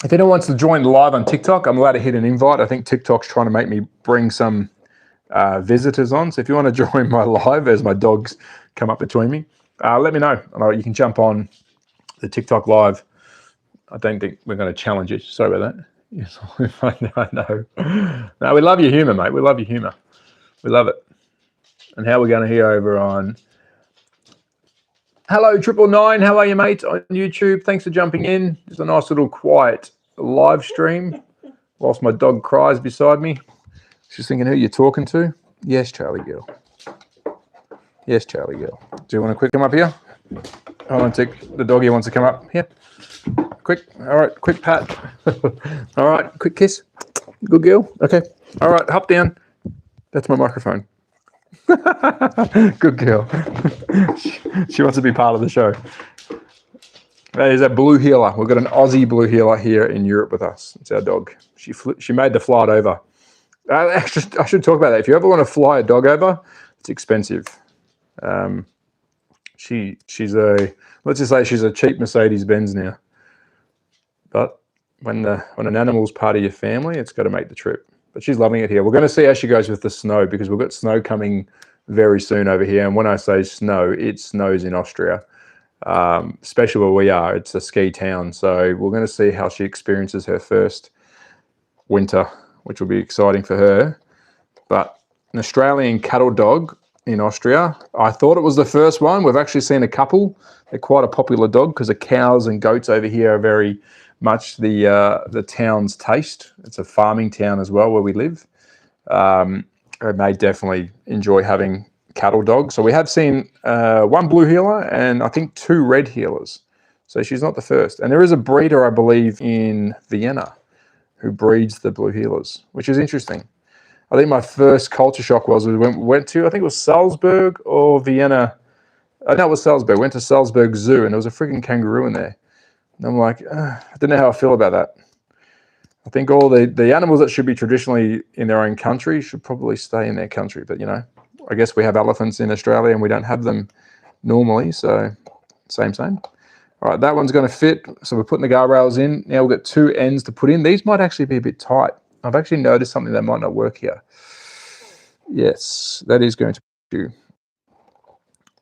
If anyone wants to join live on TikTok, I'm allowed to hit an invite. I think TikTok's trying to make me bring some visitors on. So if you want to join my live as my dogs come up between me, let me know. You can jump on the TikTok live. I don't think we're going to challenge you. Sorry about that. Yes, I know. No, we love your humor, mate. We love your humor. We love it. And how we're going to hear over on Hello 999, how are you, mate, on YouTube? Thanks for jumping in. Just a nice little quiet live stream whilst my dog cries beside me. She's thinking, who you're talking to? Yes, Charlie girl. Yes, Charlie girl. Do you want to quick come up here? Hold on, tick. The doggy wants to come up here. Quick. All right, quick pat. All right, quick kiss. Good girl. Okay. All right, hop down. That's my microphone. Good girl. She wants to be part of the show. That is a blue heeler. We've got an Aussie blue heeler here in Europe with us. It's our dog. She made the flight over. I should talk about that. If you ever want to fly a dog over, it's expensive. Let's just say she's a cheap Mercedes-Benz now. But when an animal's part of your family, it's got to make the trip. But she's loving it here. We're going to see how she goes with the snow, because we've got snow coming very soon over here. And when I say snow, it snows in Austria, especially where we are. It's a ski town. So we're going to see how she experiences her first winter, which will be exciting for her. But an Australian cattle dog in Austria, I thought it was the first one. We've actually seen a couple. They're quite a popular dog because the cows and goats over here are very much the town's taste. It's a farming town as well where we live. I may definitely enjoy having cattle dogs. So we have seen one blue heeler and I think 2 red heelers. So she's not the first. And there is a breeder, I believe, in Vienna who breeds the blue heelers, which is interesting. I think my first culture shock was we went to, I think it was Salzburg or Vienna. No, it was Salzburg. Went to Salzburg Zoo and there was a freaking kangaroo in there. And I'm like, I don't know how I feel about that. I think all the animals that should be traditionally in their own country should probably stay in their country. But, you know, I guess we have elephants in Australia and we don't have them normally. So same. All right, that one's going to fit. So we're putting the guardrails in. Now we've got 2 ends to put in. These might actually be a bit tight. I've actually noticed something that might not work here. Yes, that is going to be an issue.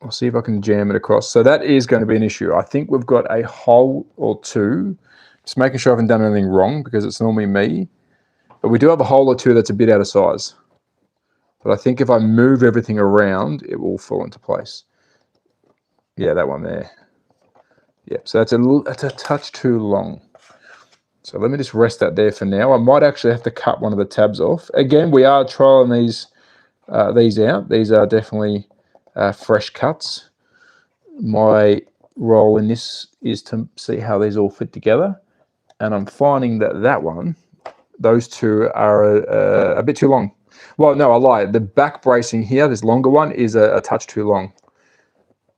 I'll see if I can jam it across. So that is going to be an issue. I think we've got a hole or 2. Just making sure I haven't done anything wrong because it's normally me. But we do have a hole or 2 that's a bit out of size. But I think if I move everything around, it will fall into place. Yeah, that one there. Yeah, so that's a touch too long. So let me just rest that there for now. I might actually have to cut one of the tabs off. Again, we are trialing these out. These are definitely fresh cuts. My role in this is to see how these all fit together. And I'm finding that one, those 2 are a bit too long. Well, no, I lied. The back bracing here, this longer one, is a touch too long.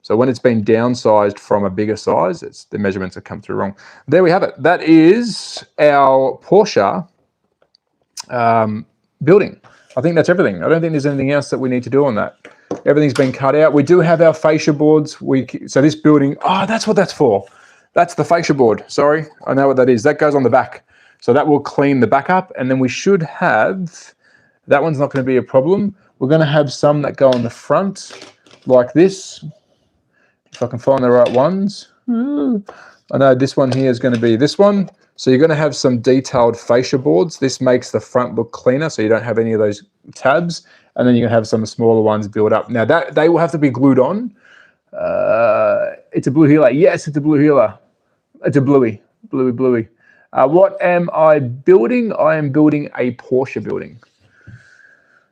So when it's been downsized from a bigger size, the measurements have come through wrong. There we have it. That is our Porsche building. I think that's everything. I don't think there's anything else that we need to do on that. Everything's been cut out. We do have our fascia boards. So this building, that's what that's for. That's the fascia board. Sorry, I know what that is. That goes on the back. So that will clean the back up. And then we should have, that one's not going to be a problem. We're going to have some that go on the front like this, if I can find the right ones. I know this one here is going to be this one. So you're going to have some detailed fascia boards. This makes the front look cleaner, so you don't have any of those tabs. And then you're going to have some smaller ones build up. Now that they will have to be glued on. It's a blue healer. Yes, it's a blue healer. It's a bluey. What am I building? I am building a Porsche building.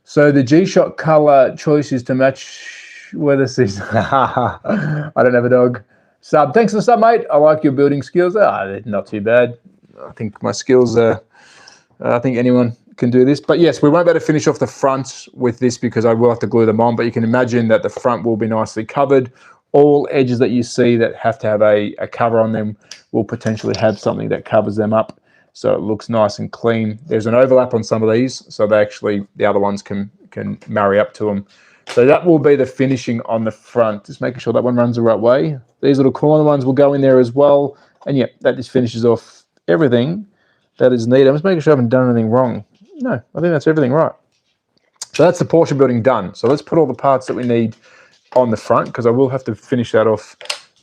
So the G-Shock color choice is to match weather season. I don't have a dog. Sub, thanks for the sub, mate. I like your building skills. They're not too bad. I think my skills are, I think anyone can do this. But yes, we won't be able to finish off the front with this because I will have to glue them on. But you can imagine that the front will be nicely covered. All edges that you see that have to have a cover on them will potentially have something that covers them up. So it looks nice and clean. There's an overlap on some of these. So they actually, the other ones can marry up to them. So that will be the finishing on the front. Just making sure that one runs the right way. These little corner ones will go in there as well. And yeah, that just finishes off everything that is needed. I'm just making sure I haven't done anything wrong. No, I think that's everything right. So that's the Porsche building done. So let's put all the parts that we need on the front because I will have to finish that off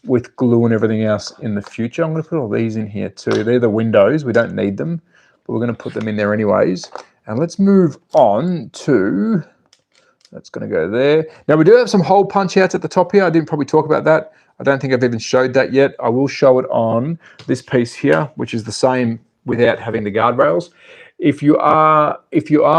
with glue and everything else in the future. I'm going to put all these in here too. They're the windows. We don't need them, but we're going to put them in there anyways. And let's move on to... That's going to go there. Now, we do have some hole punch outs at the top here. I didn't probably talk about that. I don't think I've even showed that yet. I will show it on this piece here, which is the same without having the guardrails. If you are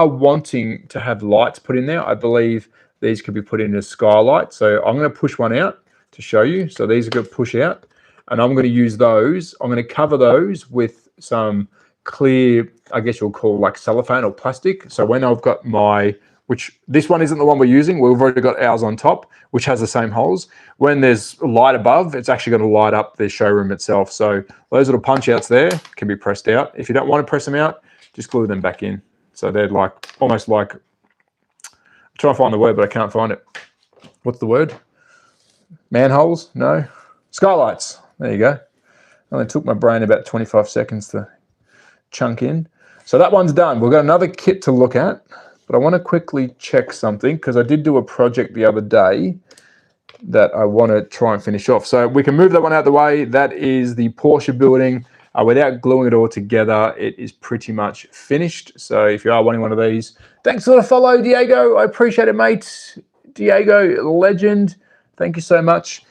wanting to have lights put in there, I believe these could be put in as skylight. So I'm going to push one out to show you. So these are going to push out, and I'm going to use those. I'm going to cover those with some clear, I guess you'll call like cellophane or plastic. So when I've got my... which this one isn't the one we're using. We've already got ours on top, which has the same holes. When there's light above, it's actually going to light up the showroom itself. So those little punch outs there can be pressed out. If you don't want to press them out, just glue them back in. So they're like, almost like, I'm trying to find the word, but I can't find it. What's the word? Manholes? No. Skylights. There you go. Only took my brain about 25 seconds to chunk in. So that one's done. We've got another kit to look at. But I want to quickly check something because I did do a project the other day that I want to try and finish off. So we can move that one out of the way. That is the Porsche building. Without gluing it all together, it is pretty much finished. So if you are wanting one of these, thanks for the follow, Diego. I appreciate it, mate. Diego, legend. Thank you so much.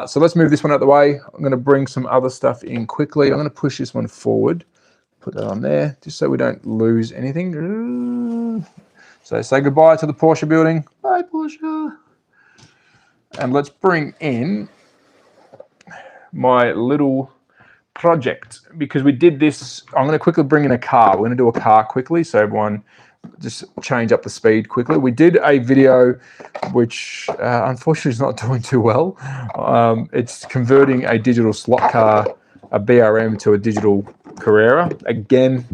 So let's move this one out of the way. I'm going to bring some other stuff in quickly. I'm going to push this one forward. Put that on there just so we don't lose anything. So say goodbye to the Porsche building. Bye, Porsche. And let's bring in my little project because we did this. I'm going to quickly bring in a car. We're going to do a car quickly so everyone just change up the speed quickly. We did a video which unfortunately is not doing too well. It's converting a digital slot car, a BRM, to a digital Carrera. Again,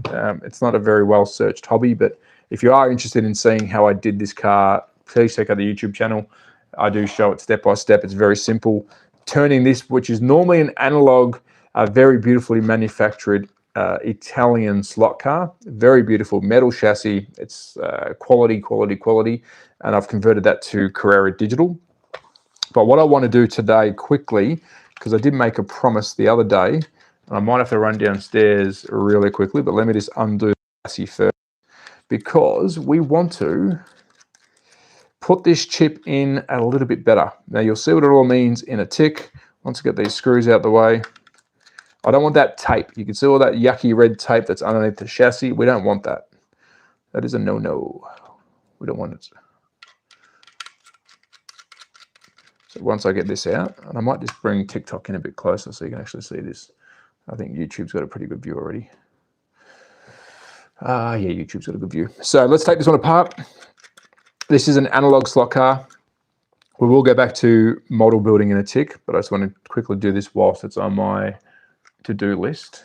it's not a very well searched hobby, but if you are interested in seeing how I did this car, please check out the YouTube channel. I do show it step by step. It's very simple. Turning this, which is normally an analog, very beautifully manufactured Italian slot car. Very beautiful metal chassis. It's quality. And I've converted that to Carrera Digital. But what I want to do today quickly, because I did make a promise the other day, and I might have to run downstairs really quickly, but let me just undo the chassis first. Because we want to put this chip in a little bit better. Now you'll see what it all means in a tick. Once I get these screws out the way, I don't want that tape. You can see all that yucky red tape that's underneath the chassis. We don't want that. That is a no-no. We don't want it. So once I get this out, and I might just bring TikTok in a bit closer so you can actually see this. I think YouTube's got a pretty good view already. Yeah, YouTube's got a good view. So let's take this one apart. This is an analog slot car. We will go back to model building in a tick, but I just want to quickly do this whilst it's on my to-do list.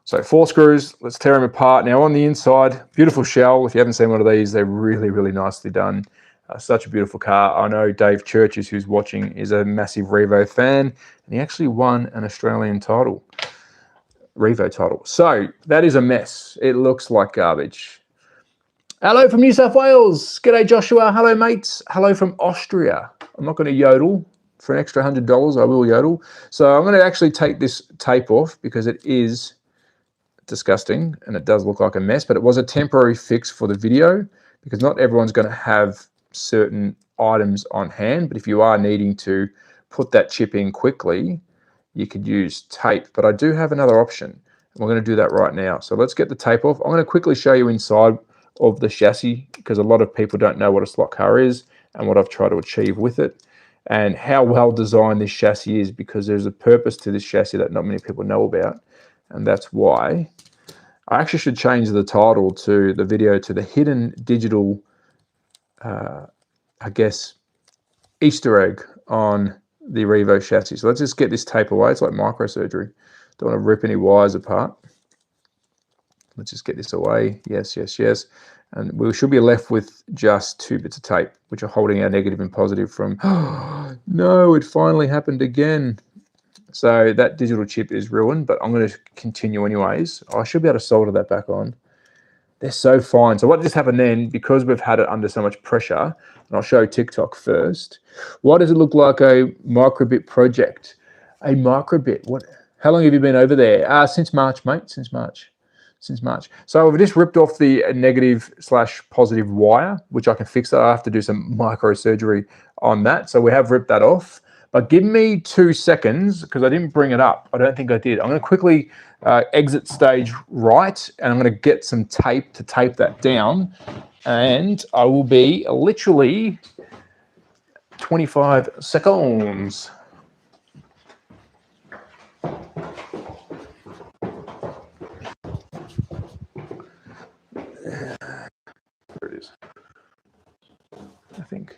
So 4 screws, let's tear them apart. Now on the inside, beautiful shell. If you haven't seen one of these, they're really nicely done. Such a beautiful car. I know Dave Churches, who's watching, is a massive Revo fan, and he actually won an Australian title. Revo title. So that is a mess. It looks like garbage. Hello from New South Wales. G'day, Joshua. Hello, mates. Hello from Austria. I'm not going to yodel. For an extra $100, I will yodel. So I'm going to actually take this tape off because it is disgusting and it does look like a mess, but it was a temporary fix for the video because not everyone's going to have certain items on hand. But if you are needing to put that chip in quickly, you could use tape. But I do have another option, and we're going to do that right now. So let's get the tape off. I'm going to quickly show you inside of the chassis because a lot of people don't know what a slot car is and what I've tried to achieve with it, and how well designed this chassis is, because there's a purpose to this chassis that not many people know about. And that's why I actually should change the title to the video to the hidden digital, I guess, Easter egg on the Revo chassis. So let's just get this tape away. It's like microsurgery. Don't want to rip any wires apart. Let's just get this away. Yes, yes, yes. And we should be left with just 2 bits of tape, which are holding our negative and positive from, oh, no, it finally happened again. So that digital chip is ruined, but I'm going to continue anyways. I should be able to solder that back on. They're so fine. So what just happened then, because we've had it under so much pressure, and I'll show TikTok first. What does it look like a microbit project? A microbit. What? How long have you been over there? Since March, mate. Since March. Since March. So I've just ripped off the negative/positive wire, which I can fix that. I have to do some microsurgery on that. So we have ripped that off. But give me 2 seconds because I didn't bring it up. I don't think I did. I'm going to quickly exit stage right, and I'm going to get some tape to tape that down. And I will be literally 25 seconds. There it is, I think.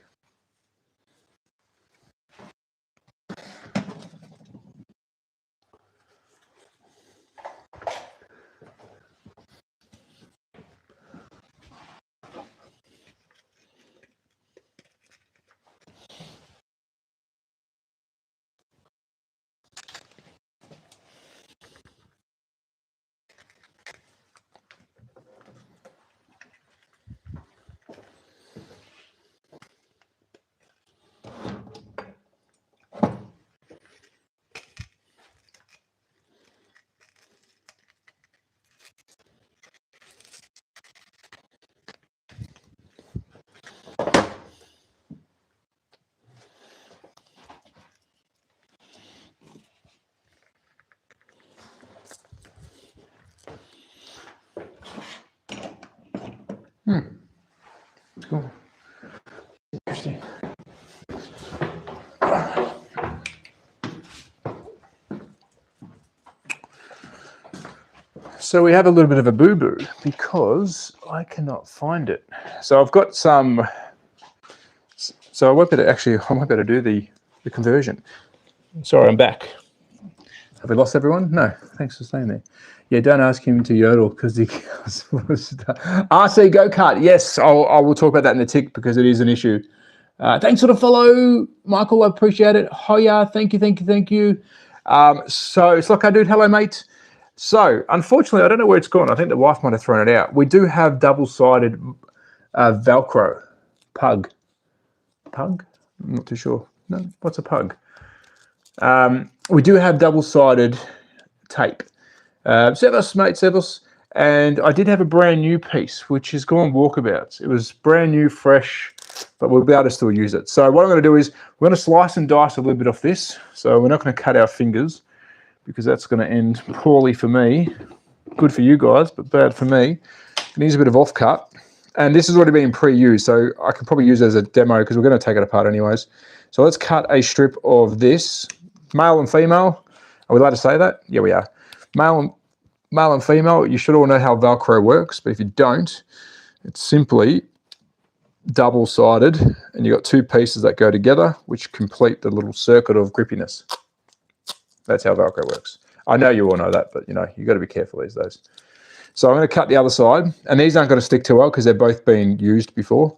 Cool. Interesting. So we have a little bit of a boo-boo because I cannot find it. So I've got some. So I might better do the conversion. Sorry, I'm back. Have we lost everyone? No. Thanks for staying there. Yeah, don't ask him to yodel because he RC go-kart. Yes, I will talk about that in the tick because it is an issue. Thanks for the follow, Michael. I appreciate it. Hoya, thank you, thank you, thank you. So it's like I do. Hello, mate. So unfortunately, I don't know where it's gone. I think the wife might have thrown it out. We do have double-sided Velcro. Pug? I'm not too sure. No, what's a pug? We do have double-sided tape. Servus, mate, Servus. And I did have a brand new piece, which has gone walkabouts. It was brand new, fresh, but we'll be able to still use it. So what I'm going to do is we're going to slice and dice a little bit off this. So we're not going to cut our fingers because that's going to end poorly for me. Good for you guys, but bad for me. It needs a bit of offcut. And this has already been pre-used, so I can probably use it as a demo because we're going to take it apart anyways. So let's cut a strip of this. Male and female. Are we allowed to say that? Yeah, we are. Male and female, you should all know how Velcro works, but if you don't, it's simply double-sided, and you've got 2 pieces that go together, which complete the little circuit of grippiness. That's how Velcro works. I know you all know that, but you know, you've got to be careful these days. So I'm going to cut the other side, and these aren't going to stick too well because they're both been used before,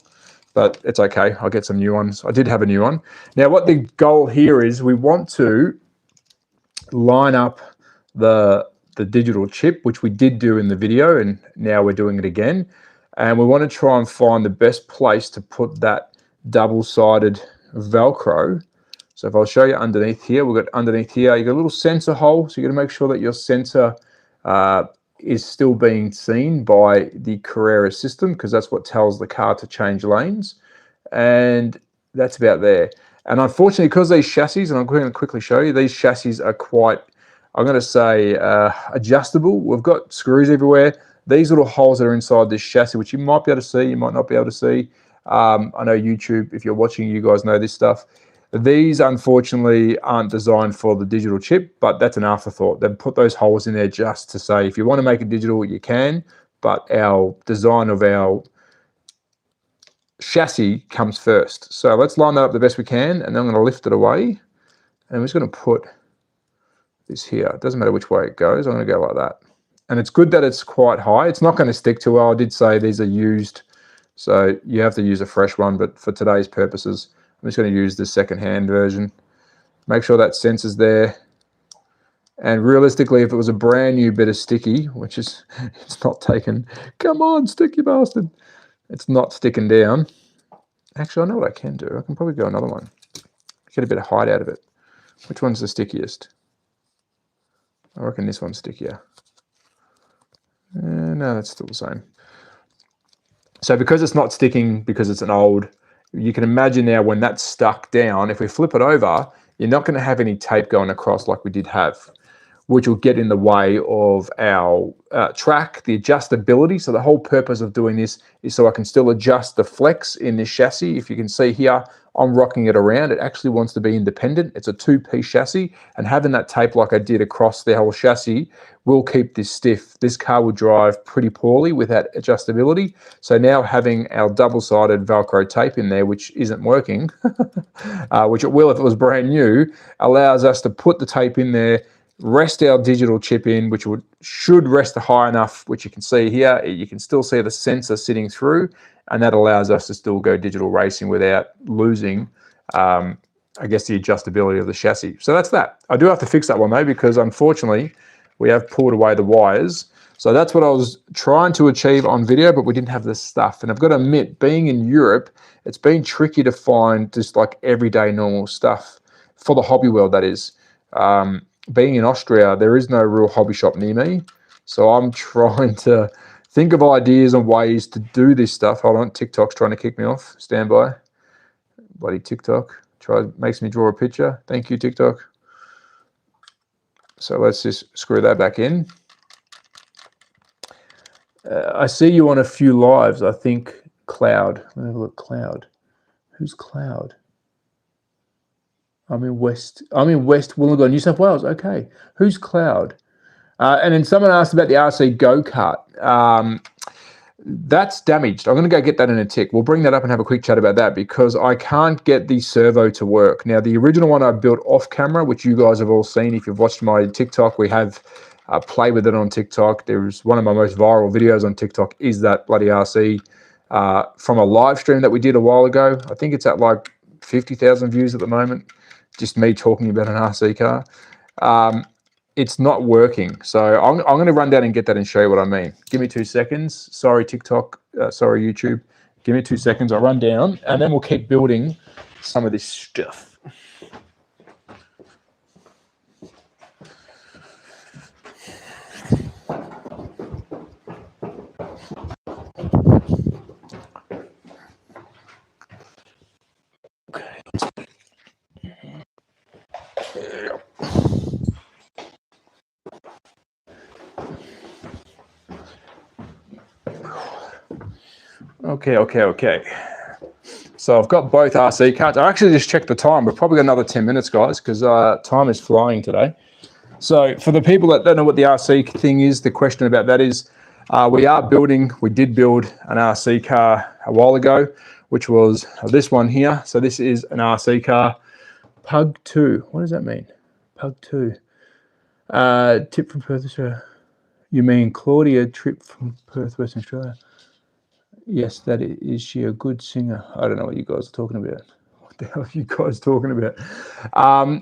but it's okay. I'll get some new ones. I did have a new one. Now, what the goal here is, we want to line up the digital chip, which we did do in the video, and now we're doing it again. And we want to try and find the best place to put that double-sided Velcro. So if I'll show you underneath here, we've got underneath here, you got a little sensor hole. So you got to make sure that your sensor is still being seen by the Carrera system, because that's what tells the car to change lanes. And that's about there. And unfortunately, because these chassis, and I'm going to quickly show you, these chassis are quite, I'm going to say, adjustable. We've got screws everywhere. These little holes that are inside this chassis, which you might be able to see, you might not be able to see. I know YouTube, if you're watching, you guys know this stuff. These, unfortunately, aren't designed for the digital chip, but that's an afterthought. They've put those holes in there just to say, if you want to make it digital, you can, but our design of our chassis comes first. So let's line that up the best we can, and then I'm going to lift it away, and I'm just going to put this here. It doesn't matter which way it goes. I'm going to go like that. And it's good that it's quite high. It's not going to stick too well. I did say these are used, so you have to use a fresh one, but for today's purposes, I'm just going to use the second-hand version. Make sure that sensor's there. And realistically, if it was a brand new bit of sticky, which is, it's not taken, come on, sticky bastard. It's not sticking down. Actually, I know what I can do. I can probably go another one. Get a bit of height out of it. Which one's the stickiest? I reckon this one's stickier. No, that's still the same. So because it's not sticking, because it's an old, you can imagine now when that's stuck down, if we flip it over, you're not going to have any tape going across like we did have, which will get in the way of our track, the adjustability. So the whole purpose of doing this is so I can still adjust the flex in this chassis. If you can see here, I'm rocking it around. It actually wants to be independent. It's a two-piece chassis, and having that tape like I did across the whole chassis will keep this stiff. This car will drive pretty poorly with that adjustability. So now having our double-sided Velcro tape in there, which isn't working, which it will if it was brand new, allows us to put the tape in there, rest our digital chip in, which should rest high enough, which you can see here. You can still see the sensor sitting through, and that allows us to still go digital racing without losing, I guess, the adjustability of the chassis. So that's that. I do have to fix that one though, because unfortunately we have pulled away the wires. So that's what I was trying to achieve on video, but we didn't have the stuff. And I've got to admit, being in Europe, it's been tricky to find just like everyday normal stuff for the hobby world, that is. Being in Austria, there is no real hobby shop near me. So I'm trying to think of ideas and ways to do this stuff. Hold on, TikTok's trying to kick me off. Stand by. Bloody TikTok. Makes me draw a picture. Thank you, TikTok. So let's just screw that back in. I see you on a few lives. I think Cloud. Let me have a look. Cloud. Who's Cloud? I'm in West Wollongong, New South Wales. Okay. Who's Cloud? And then someone asked about the RC go-kart. That's damaged. I'm going to go get that in a tick. We'll bring that up and have a quick chat about that, because I can't get the servo to work. Now, the original one I built off camera, which you guys have all seen. If you've watched my TikTok, we have play with it on TikTok. There's one of my most viral videos on TikTok is that bloody RC from a live stream that we did a while ago. I think it's at like 50,000 views at the moment. Just me talking about an RC car. It's not working. So I'm going to run down and get that and show you what I mean. Give me 2 seconds. Sorry, TikTok. Sorry, YouTube. Give me 2 seconds. I'll run down, and then we'll keep building some of this stuff. Okay. So I've got both RC carts. I actually just checked the time. We've probably got another 10 minutes, guys, because time is flying today. So for the people that don't know what the RC thing is, the question about that is we did build an RC car a while ago, which was this one here. So this is an RC car, Pug 2. What does that mean? Pug 2. Tip from Perth, Australia. You mean Claudia Trip from Perth, Western Australia? Yes, that is she a good singer? I don't know what you guys are talking about. What the hell are you guys talking about?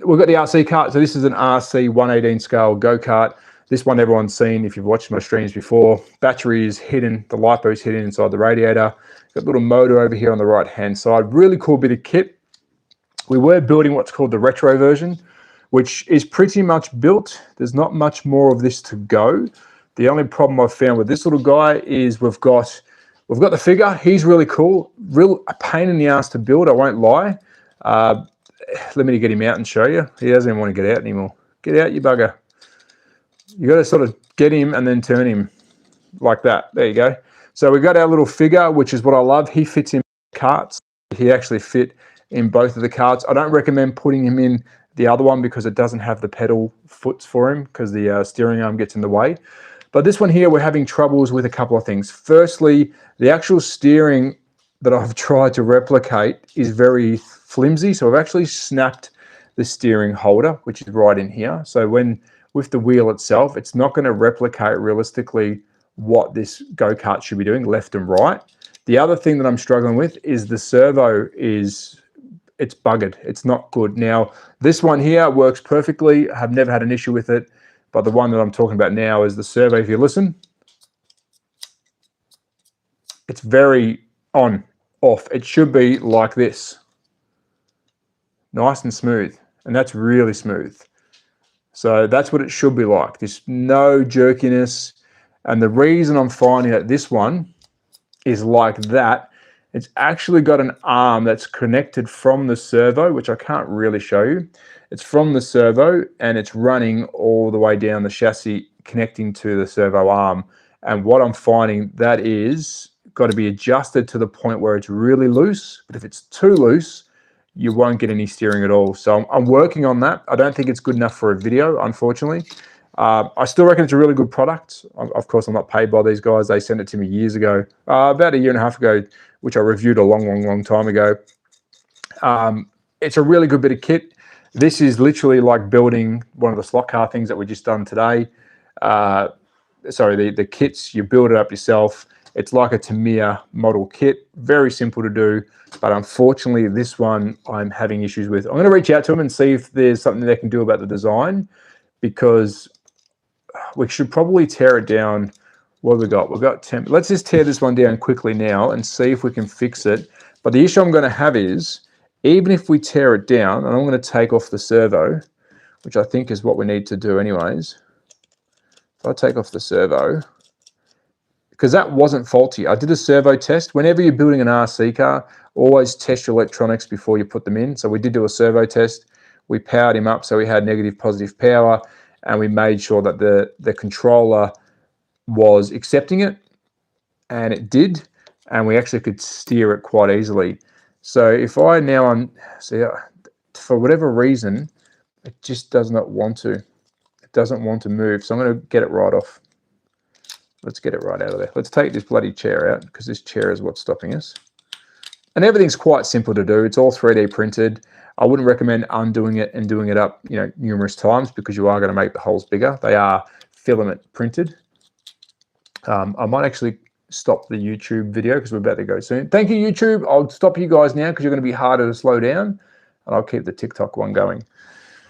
We've got the RC kart. So this is an RC 118 scale go-kart. This one everyone's seen if you've watched my streams before. Battery is hidden, the LiPo is hidden inside the radiator. Got a little motor over here on the right hand side. Really cool bit of kit. We were building what's called the retro version, which is pretty much built. There's not much more of this to go. The only problem I've found with this little guy is we've got the figure. He's really cool. Real a pain in the ass to build, I won't lie. Let me get him out and show you. He doesn't even want to get out anymore. Get out, you bugger. You got to sort of get him and then turn him like that. There you go. So we got our little figure, which is what I love. He fits in carts. He actually fit in both of the carts. I don't recommend putting him in the other one because it doesn't have the pedal foots for him because the steering arm gets in the way. But this one here, we're having troubles with a couple of things. Firstly, the actual steering that I've tried to replicate is very flimsy. So I've actually snapped the steering holder, which is right in here. So with the wheel itself, it's not going to replicate realistically what this go-kart should be doing, left and right. The other thing that I'm struggling with is the servo it's buggered. It's not good. Now, this one here works perfectly. I have never had an issue with it. But the one that I'm talking about now is the servo. If you listen, it's very on, off. It should be like this. Nice and smooth. And that's really smooth. So that's what it should be like. There's no jerkiness. And the reason I'm finding that this one is like that, it's actually got an arm that's connected from the servo, which I can't really show you. It's from the servo and it's running all the way down the chassis, connecting to the servo arm. And what I'm finding, that is got to be adjusted to the point where it's really loose. But if it's too loose, you won't get any steering at all. So I'm working on that. I don't think it's good enough for a video, unfortunately. I still reckon it's a really good product. Of course, I'm not paid by these guys. They sent it to me years ago, about a year and a half ago, which I reviewed a long time ago. It's a really good bit of kit. This is literally like building one of the slot car things that we just done today. Sorry, the kits, you build it up yourself. It's like a Tamiya model kit, very simple to do. But unfortunately, this one I'm having issues with. I'm going to reach out to them and see if there's something they can do about the design, because we should probably tear it down. What have we got? We've got 10. Let's just tear this one down quickly now and see if we can fix it. But the issue I'm going to have is, even if we tear it down, and I'm going to take off the servo, which I think is what we need to do anyways. If I take off the servo, because that wasn't faulty. I did a servo test. Whenever you're building an RC car, always test your electronics before you put them in. So we did do a servo test. We powered him up so he had negative, positive power, and we made sure that the controller was accepting it, and it did, and we actually could steer it quite easily. So if I now see, for whatever reason, it just does not want to. It doesn't want to move. So I'm going to get it right off. Let's get it right out of there. Let's take this bloody chair out, because this chair is what's stopping us. And everything's quite simple to do. It's all 3D printed. I wouldn't recommend undoing it and doing it up, numerous times, because you are going to make the holes bigger. They are filament printed. I might actually stop the YouTube video because we're about to go soon. Thank you, YouTube. I'll stop you guys now because you're going to be harder to slow down, and I'll keep the TikTok one going.